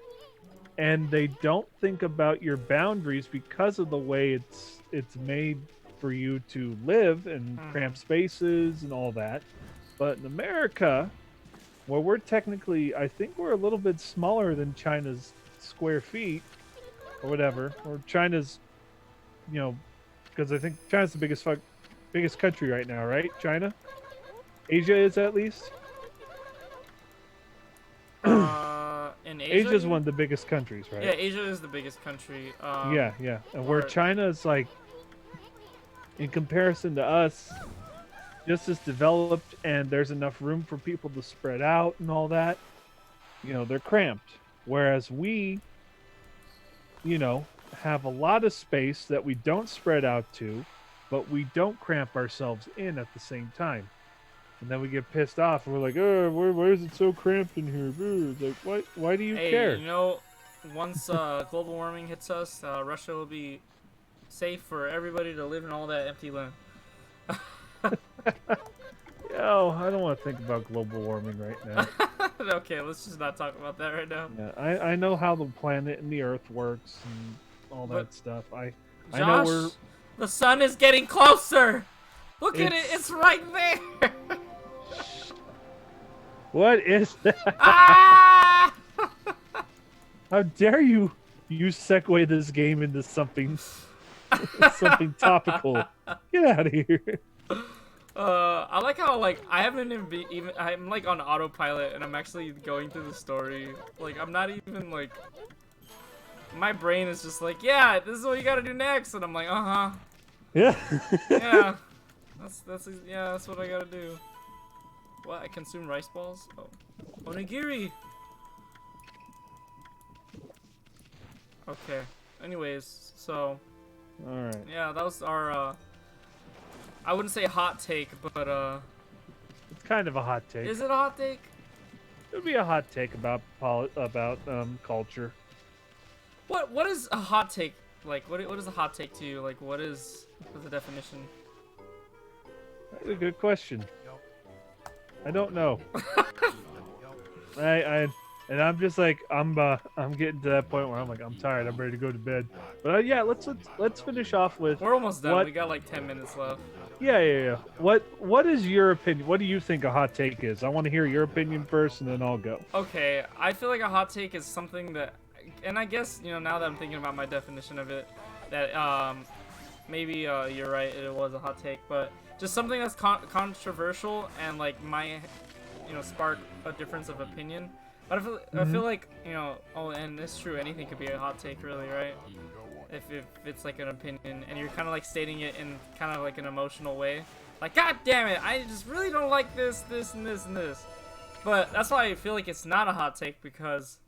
A: and they don't think about your boundaries because of the way it's made for you to live in cramped spaces and all that. But in America, where we're technically, I think we're a little bit smaller than China's square feet or whatever, or China's, because I think China's the biggest country right now, right? China, Asia is at least.
B: In Asia,
A: Asia's one of the biggest countries, right?
B: Yeah, Asia is the biggest country.
A: Yeah. And where China is like, in comparison to us, just as developed, and there's enough room for people to spread out and all that, they're cramped. Whereas we, have a lot of space that we don't spread out to, but we don't cramp ourselves in at the same time. And then we get pissed off, and we're like, "Oh, why is it so cramped in here?" It's like, why do you care?
B: Once global warming hits us, Russia will be safe for everybody to live in all that empty land.
A: Oh, I don't want to think about global warming right now.
B: Okay, let's just not talk about that right now.
A: Yeah, I know how the planet and the Earth works and all that
B: But,
A: stuff. I
B: Josh,
A: know we're.
B: the sun is getting closer. Look at it; it's right there.
A: What is that?
B: Ah!
A: How dare you segue this game into something something topical? Get out of here.
B: I like how like I haven't even I'm like on autopilot and I'm actually going through the story. Like I'm not even like my brain is just like, yeah, this is what you gotta do next, and I'm like,
A: Yeah.
B: yeah, yeah, that's what I gotta do. What? I consume rice balls? Oh, onigiri. Okay. Anyways, so
A: All right.
B: yeah, that was our I wouldn't say hot take, but
A: It's kind of a hot take.
B: is it a hot take?
A: It would be a hot take about culture.
B: What is a hot take? Like what is a hot take to you? Like what's the definition?
A: That's a good question. I don't know. I and I'm just like I'm getting to that point where I'm like I'm tired. I'm ready to go to bed. But yeah, let's finish off with
B: We're almost done.
A: what.
B: We got like 10 minutes left.
A: Yeah. What is your opinion? What do you think a hot take is? I want to hear your opinion first, and then I'll go.
B: Okay, I feel like a hot take is something that, and I guess now that I'm thinking about my definition of it, that maybe you're right, it was a hot take, but just something that's controversial and like might spark a difference of opinion. But I feel like oh, and it's true, anything could be a hot take, really, right? If it's like an opinion and you're kind of like stating it in kind of like an emotional way, like God damn it, I just really don't like this, and this, and this. But that's why I feel like it's not a hot take, because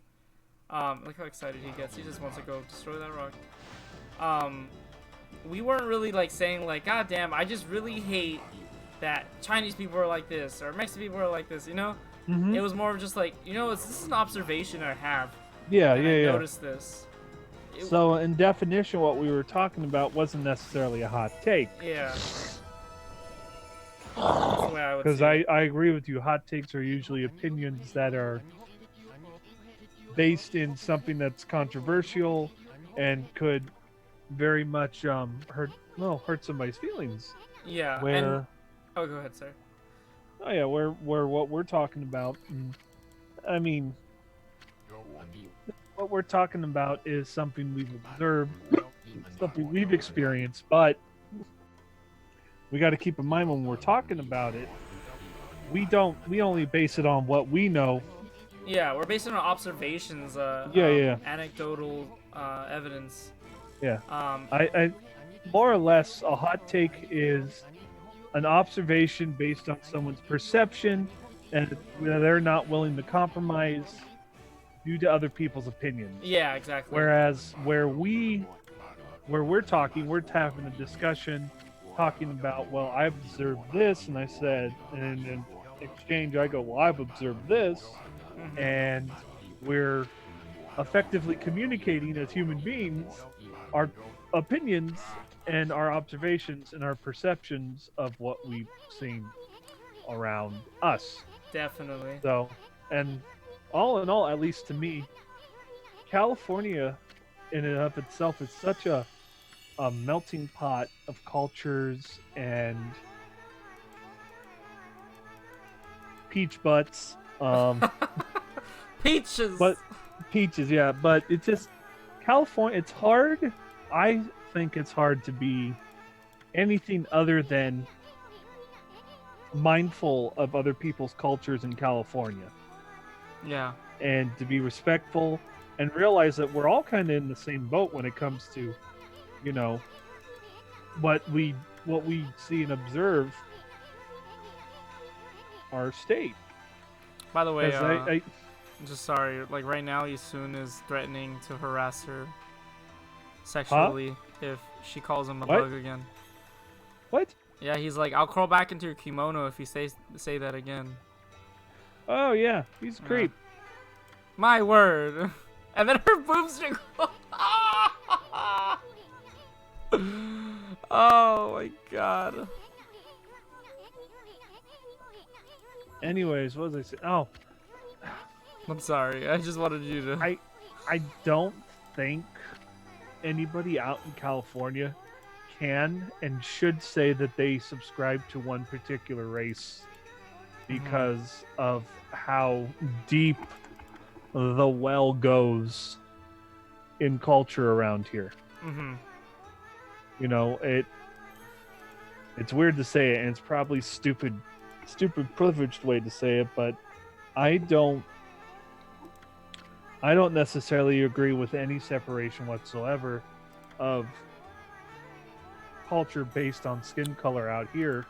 B: look how excited he gets. He just wants to go destroy that rock. We weren't really like saying like God damn, I just really hate that Chinese people are like this or Mexican people are like this. It was more of just like this is an observation I have.
A: Yeah,
B: and I
A: yeah.
B: noticed this.
A: So, in definition, what we were talking about wasn't necessarily a hot take.
B: Yeah. That's the way I would
A: Because
B: see it.
A: I agree with you. Hot takes are usually opinions that are based in something that's controversial and could very much hurt somebody's feelings.
B: Yeah.
A: Where
B: Oh, go ahead, sir.
A: oh yeah, where what we're talking about. I mean, what we're talking about is something we've observed, something we've experienced, but we got to keep in mind when we're talking about it, we only base it on what we know.
B: Yeah, we're based on observations. Anecdotal evidence.
A: Yeah.
B: Um.
A: I more or less a hot take is an observation based on someone's perception, and they're not willing to compromise due to other people's opinions.
B: Yeah, exactly.
A: Whereas where we're talking, we're having a discussion, talking about, well, I observed this, and I said, and in exchange, I go, well, I've observed this, and we're effectively communicating as human beings our opinions and our observations and our perceptions of what we've seen around us.
B: Definitely.
A: So, and all in all, at least to me, California in and of itself is such a melting pot of cultures and peach butts.
B: Peaches.
A: But peaches, yeah. But it's just California. It's hard. I think it's hard to be anything other than mindful of other people's cultures in California.
B: Yeah.
A: And to be respectful and realize that we're all kind of in the same boat when it comes to, what we see and observe our state.
B: By the way,
A: I
B: just sorry. Like right now, Yisun is threatening to harass her sexually if she calls him a bug again.
A: What?
B: Yeah, he's like, I'll crawl back into your kimono if you say that again.
A: Oh yeah, he's a creep.
B: My word. And then her boobs jiggle. Oh my god.
A: Anyways, what was I saying? Oh,
B: I'm sorry. I just wanted you to.
A: I don't think anybody out in California can and should say that they subscribe to one particular race because of how deep the well goes in culture around here. it's weird to say it, and it's probably stupid privileged way to say it, but I don't I don't necessarily agree with any separation whatsoever of culture based on skin color out here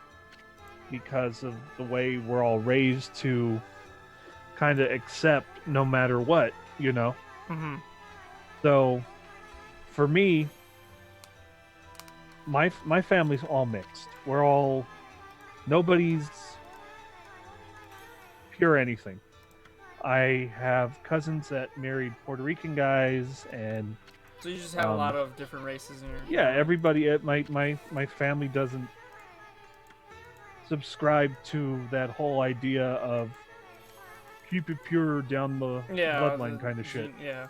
A: because of the way we're all raised to kind of accept no matter what, you know.
B: Mm-hmm.
A: So for me, my family's all mixed. We're all nobody's pure anything. I have cousins that married Puerto Rican guys, and
B: So you just have a lot of different races in your
A: yeah,
B: family.
A: everybody at my family doesn't subscribe to that whole idea of keep it pure down the bloodline kind of shit.
B: Yeah.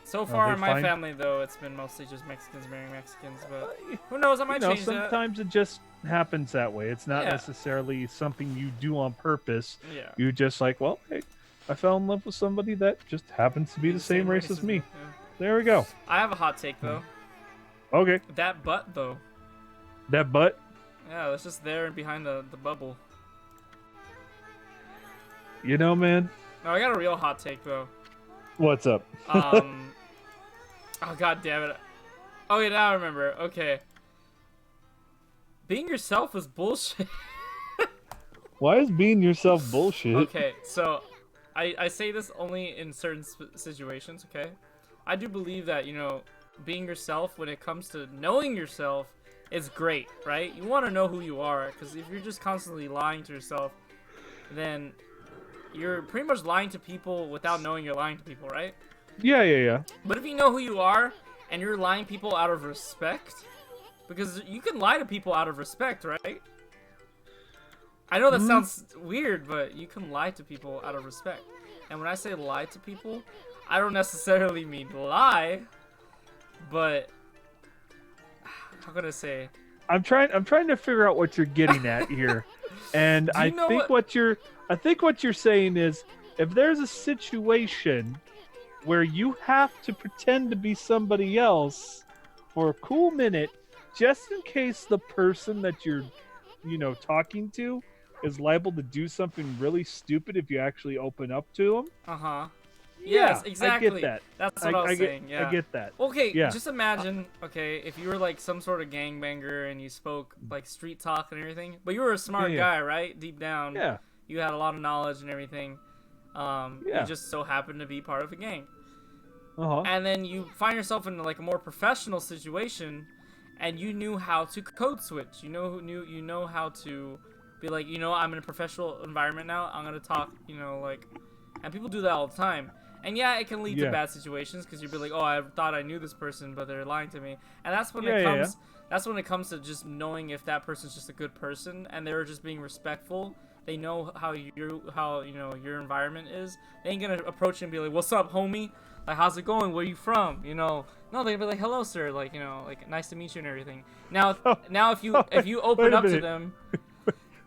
B: So far
A: They
B: in my
A: find,
B: family, though, it's been mostly just Mexicans marrying Mexicans, but who knows? I might change that.
A: sometimes it just happens that way. It's not
B: Yeah.
A: necessarily something you do on purpose.
B: Yeah.
A: You just like, well, hey, I fell in love with somebody that just happens to be the same race as me.
B: Yeah.
A: There we go.
B: I have a hot take though.
A: Okay,
B: That butt though.
A: that butt.
B: Yeah, it's just there behind the bubble.
A: You know, man.
B: No, I got a real hot take though.
A: What's up?
B: Oh god damn it. Oh yeah, now I remember. Okay. Being yourself is bullshit.
A: Why is being yourself bullshit?
B: Okay, so I say this only in certain situations, okay? I do believe that, you know, being yourself when it comes to knowing yourself is great, right? You want to know who you are, because if you're just constantly lying to yourself, then you're pretty much lying to people without knowing you're lying to people, right?
A: Yeah.
B: But if you know who you are and you're lying people out of respect, because you can lie to people out of respect, right? I know that sounds weird, but you can lie to people out of respect. And when I say lie to people, I don't necessarily mean lie, but how can I say?
A: I'm trying to figure out what you're getting at here. And I think what you're saying is if there's a situation where you have to pretend to be somebody else for a cool minute just in case the person that you're talking to is liable to do something really stupid if you actually open up to them.
B: Uh-huh. Yes, exactly.
A: I get that.
B: That's what I was saying. Yeah.
A: I get that.
B: Okay,
A: yeah.
B: Just imagine, okay, if you were like some sort of gangbanger and you spoke like street talk and everything, but you were a smart guy, right? Deep down, you had a lot of knowledge and everything. You just so happened to be part of a gang. And then you find yourself in like a more professional situation, and you knew how to code switch. You know how to be like, I'm in a professional environment now. I'm gonna talk, and people do that all the time. And yeah, it can lead to bad situations because you'd be like, oh, I thought I knew this person, but they're lying to me. And that's when it comes. That's when it comes to just knowing if that person's just a good person and they're just being respectful. They know how your environment is. They ain't gonna approach you and be like, "What's up, homie? Like, how's it going? Where you from?" No, they'd be like, "Hello, sir. Like, like nice to meet you and everything." Now, if you open up to them,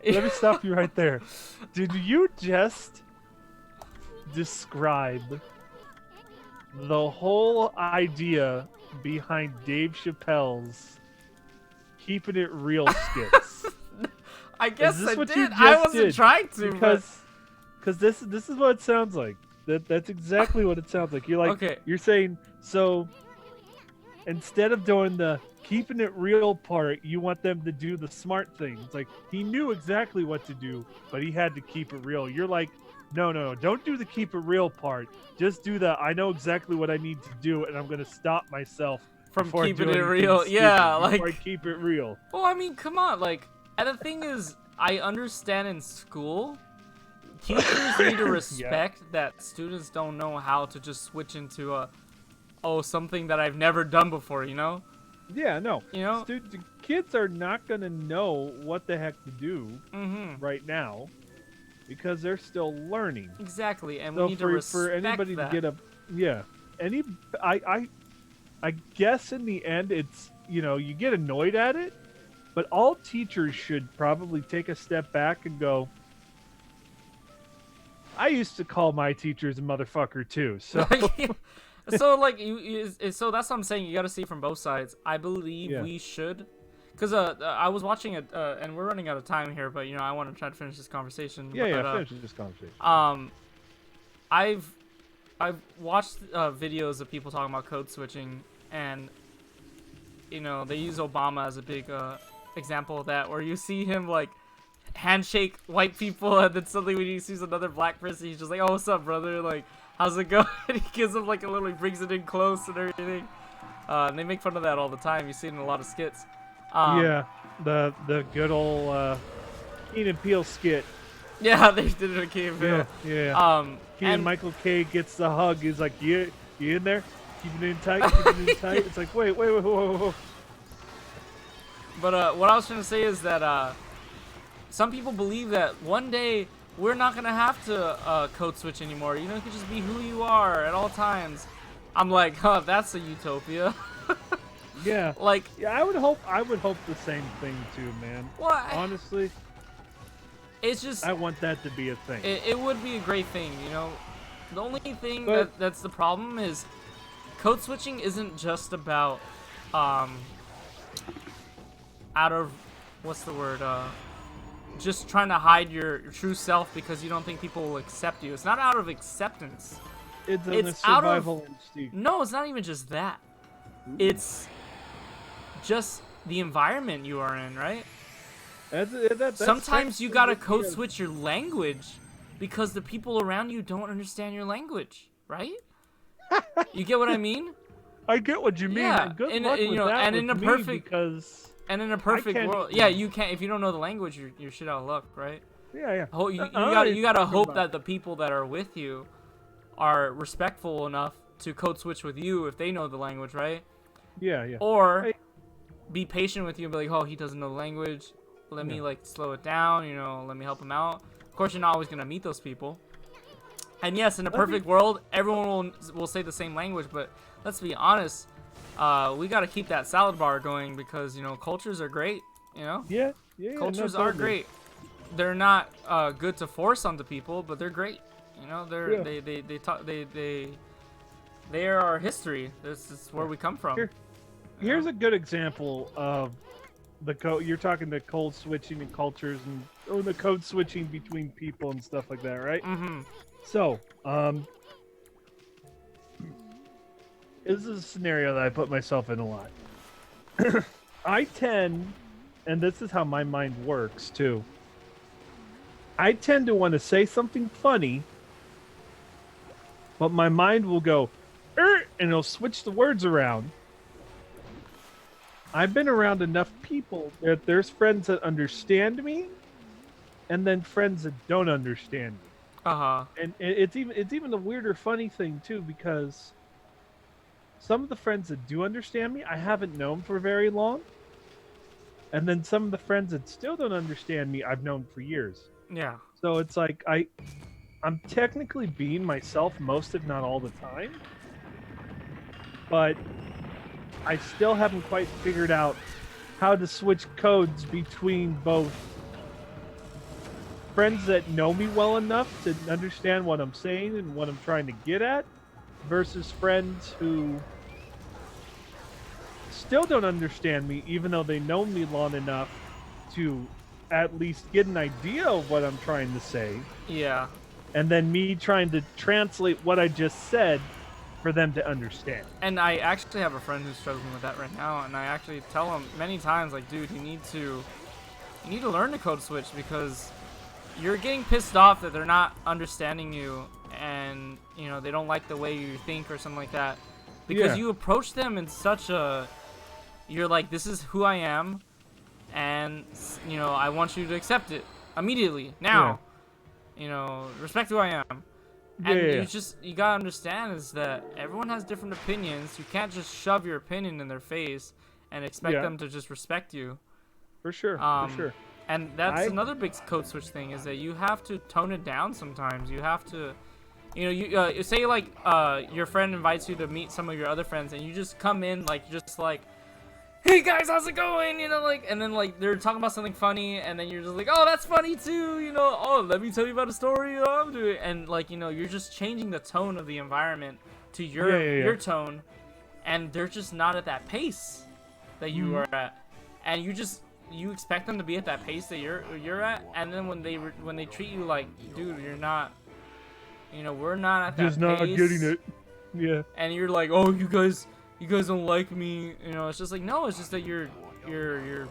A: let me stop you right there. Did you just describe the whole idea behind Dave Chappelle's keeping it real skits?
B: I guess I did. I wasn't trying to,
A: because this is what it sounds like. That's exactly what it sounds like. You're like,
B: okay.
A: You're saying, so instead of doing the keeping it real part, you want them to do the smart thing. It's like he knew exactly what to do, but he had to keep it real. You're like, no, don't do the keep it real part. Just do the I know exactly what I need to do, and I'm gonna stop myself
B: from keeping it real. Yeah, like
A: I keep it real.
B: Well, I mean, come on, like, and the thing is, I understand in school, teachers need to respect that students don't know how to just switch into something that I've never done before,
A: Yeah, no. Kids are not gonna know what the heck to do right now because they're still learning.
B: Exactly, and
A: so
B: we need to respect
A: for anybody
B: that.
A: to get I guess in the end it's you get annoyed at it, but all teachers should probably take a step back and go, I used to call my teachers a motherfucker too, so
B: so like so that's what I'm saying. You got to see from both sides. I believe we should Because I was watching it, and we're running out of time here, but I want to try to finish this conversation.
A: Yeah,
B: but,
A: finish this conversation.
B: I've watched videos of people talking about code switching, and they use Obama as a big example of that, where you see him like handshake white people, and then suddenly when he sees another black person, he's just like, "Oh, what's up, brother? Like, how's it going?" And he gives him like he brings it in close and everything. And they make fun of that all the time. You see it in a lot of skits.
A: Yeah, the good old Key and Peele skit.
B: Yeah, they did it in Key and Peele.
A: Yeah. And Michael K gets the hug. He's like, you in there? Keeping it in tight, keeping it in tight. It's like, wait, whoa.
B: But what I was trying to say is that some people believe that one day we're not gonna have to code switch anymore. You can just be who you are at all times. I'm like, that's a utopia.
A: Yeah.
B: Like,
A: yeah, I would hope the same thing too, man.
B: Well,
A: honestly,
B: it's just
A: I want that to be a thing.
B: It would be a great thing, The only thing that's the problem is code switching isn't just about out of what's the word just trying to hide your true self because you don't think people will accept you. It's not out of acceptance.
A: It's a survival instinct.
B: No, it's not even just that. It's just the environment you are in, right?
A: Sometimes
B: you gotta code switch your language because the people around you don't understand your language, right? You get what I mean?
A: I get what you mean.
B: Yeah,
A: Good luck with that.
B: And in a perfect world,
A: yeah,
B: you can't. If you don't know the language, you're shit out of luck, right?
A: Yeah.
B: You gotta hope that the people that are with you are respectful enough to code switch with you if they know the language, right?
A: Yeah.
B: Or be patient with you and be like, oh, he doesn't know the language. Let me slow it down. Let me help him out. Of course, you're not always gonna meet those people. And yes, in a perfect world, everyone will say the same language. But let's be honest, we gotta keep that salad bar going because cultures are great.
A: Yeah.
B: Cultures are great. They're not good to force onto people, but they're great. They are our history. This is where we come from.
A: Here's a good example of you're talking the code switching and cultures or the code switching between people and stuff like that, right?
B: Mm-hmm.
A: So, this is a scenario that I put myself in a lot. I tend, and this is how my mind works too, I tend to want to say something funny, but my mind will go, and it'll switch the words around. I've been around enough people that there's friends that understand me, and then friends that don't understand me. And it's even a weirder, funny thing too, because some of the friends that do understand me, I haven't known for very long, and then some of the friends that still don't understand me, I've known for years.
B: Yeah.
A: So it's like I'm technically being myself most, if not all, the time, but I still haven't quite figured out how to switch codes between both friends that know me well enough to understand what I'm saying and what I'm trying to get at versus friends who still don't understand me even though they know me long enough to at least get an idea of what I'm trying to say.
B: Yeah.
A: And then me trying to translate what I just said for them to understand.
B: And I actually have a friend who's struggling with that right now, and I actually tell him many times, like, dude, you need to learn to code switch because you're getting pissed off that they're not understanding you and they don't like the way you think or something like that because you approach them in such a, you're like, this is who I am, and I want you to accept it immediately now. Respect who I am. And you gotta understand is that everyone has different opinions. You can't just shove your opinion in their face and expect them to just respect you.
A: For sure.
B: And that's another big code switch thing is that you have to tone it down sometimes. You have to, you say like your friend invites you to meet some of your other friends, and you just come in like hey guys, how's it going? And then like they're talking about something funny, and then you're just like, oh, that's funny too. Oh, let me tell you about a story I'm doing, and like you're just changing the tone of the environment to your tone, and they're just not at that pace that you are at. and you expect them to be at that pace that you're at, and then when they treat you like, dude, you're not, we're not at that
A: Just not
B: pace,
A: getting it. Yeah.
B: and you're like, oh, you guys don't like me, it's just like, no, it's just that you're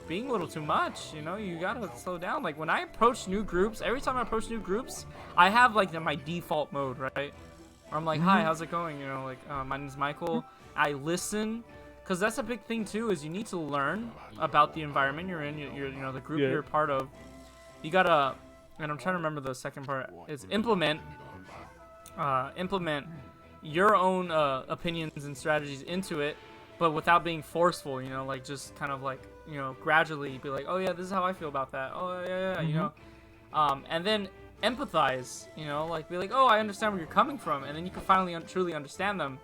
B: being a little too much, you gotta slow down. Like when I approach new groups, every time I approach new groups, I have like my default mode, right? Where I'm like, hi, how's it going? My name's Michael. I listen, because that's a big thing too, is you need to learn about the environment you're in, the group you're a part of. You gotta, and I'm trying to remember the second part, is implement your own opinions and strategies into it, but without being forceful, like just kind of like, gradually be like, oh yeah, this is how I feel about that. Oh yeah, and then empathize, like be like, oh, I understand where you're coming from, and then you can finally truly understand them.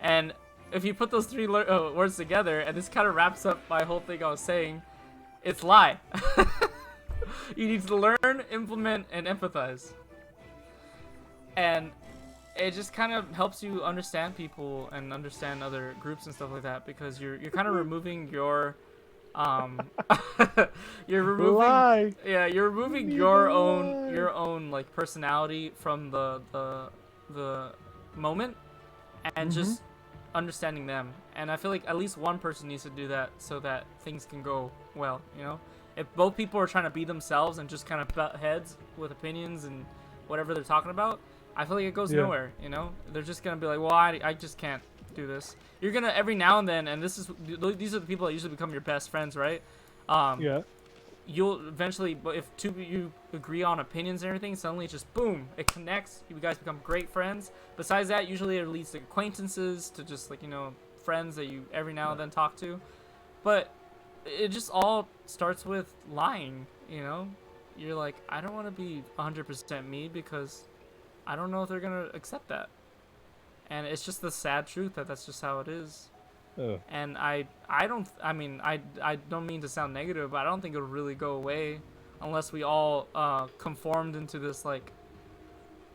B: And if you put those three words together, and this kind of wraps up my whole thing I was saying, it's lie. You need to learn, implement, and empathize. And it just kind of helps you understand people and understand other groups and stuff like that, because you're kind of removing your you're removing
A: Lie.
B: yeah you're removing your own like personality from the moment, and just understanding them. And I feel like at least one person needs to do that so that things can go well. If both people are trying to be themselves and just kind of butt heads with opinions and whatever they're talking about, I feel like it goes nowhere. They're just gonna be like, well, I just can't do this. You're gonna every now and then, and these are the people that usually become your best friends, right? You'll eventually, but if two of you agree on opinions and everything, suddenly just boom, it connects. You guys become great friends. Besides that, usually it leads to acquaintances, to just like friends that you every now and then talk to. But it just all starts with lying. You're like, I don't want to be 100% me because I don't know if they're gonna accept that. And it's just the sad truth that that's just how it is. And I don't mean to sound negative, but I don't think it'll really go away unless we all conformed into this like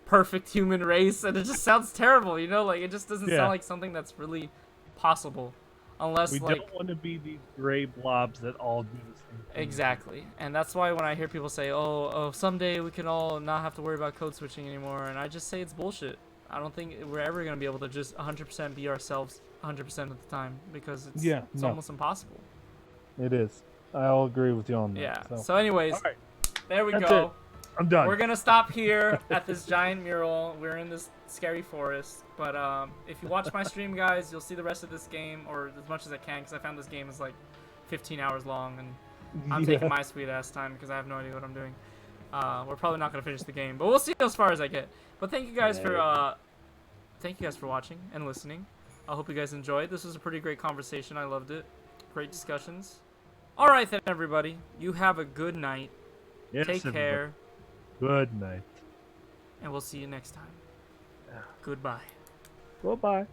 B: perfect human race. And it just sounds terrible, like it just doesn't sound like something that's really possible, unless
A: we don't want to be these gray blobs that all do the same thing.
B: Exactly. And that's why when I hear people say, oh, someday we can all not have to worry about code switching anymore, and I just say it's bullshit. I don't think we're ever going to be able to just 100% be ourselves 100% of the time, because it's almost impossible.
A: It is. I'll agree with you on that.
B: Yeah. So anyways,
A: right.
B: There we
A: That's
B: go.
A: It. I'm done.
B: We're going to stop here at this giant mural. We're in this scary forest. But if you watch my stream, guys, you'll see the rest of this game, or as much as I can, because I found this game is like 15 hours long, and I'm taking my sweet ass time because I have no idea what I'm doing. We're probably not going to finish the game, but we'll see as far as I get. But thank you guys for watching and listening. I hope you guys enjoyed. This was a pretty great conversation. I loved it. Great discussions. All right then, everybody. You have a good night.
A: Yes,
B: Take care.
A: Good night.
B: And we'll see you next time. Goodbye.
A: Goodbye.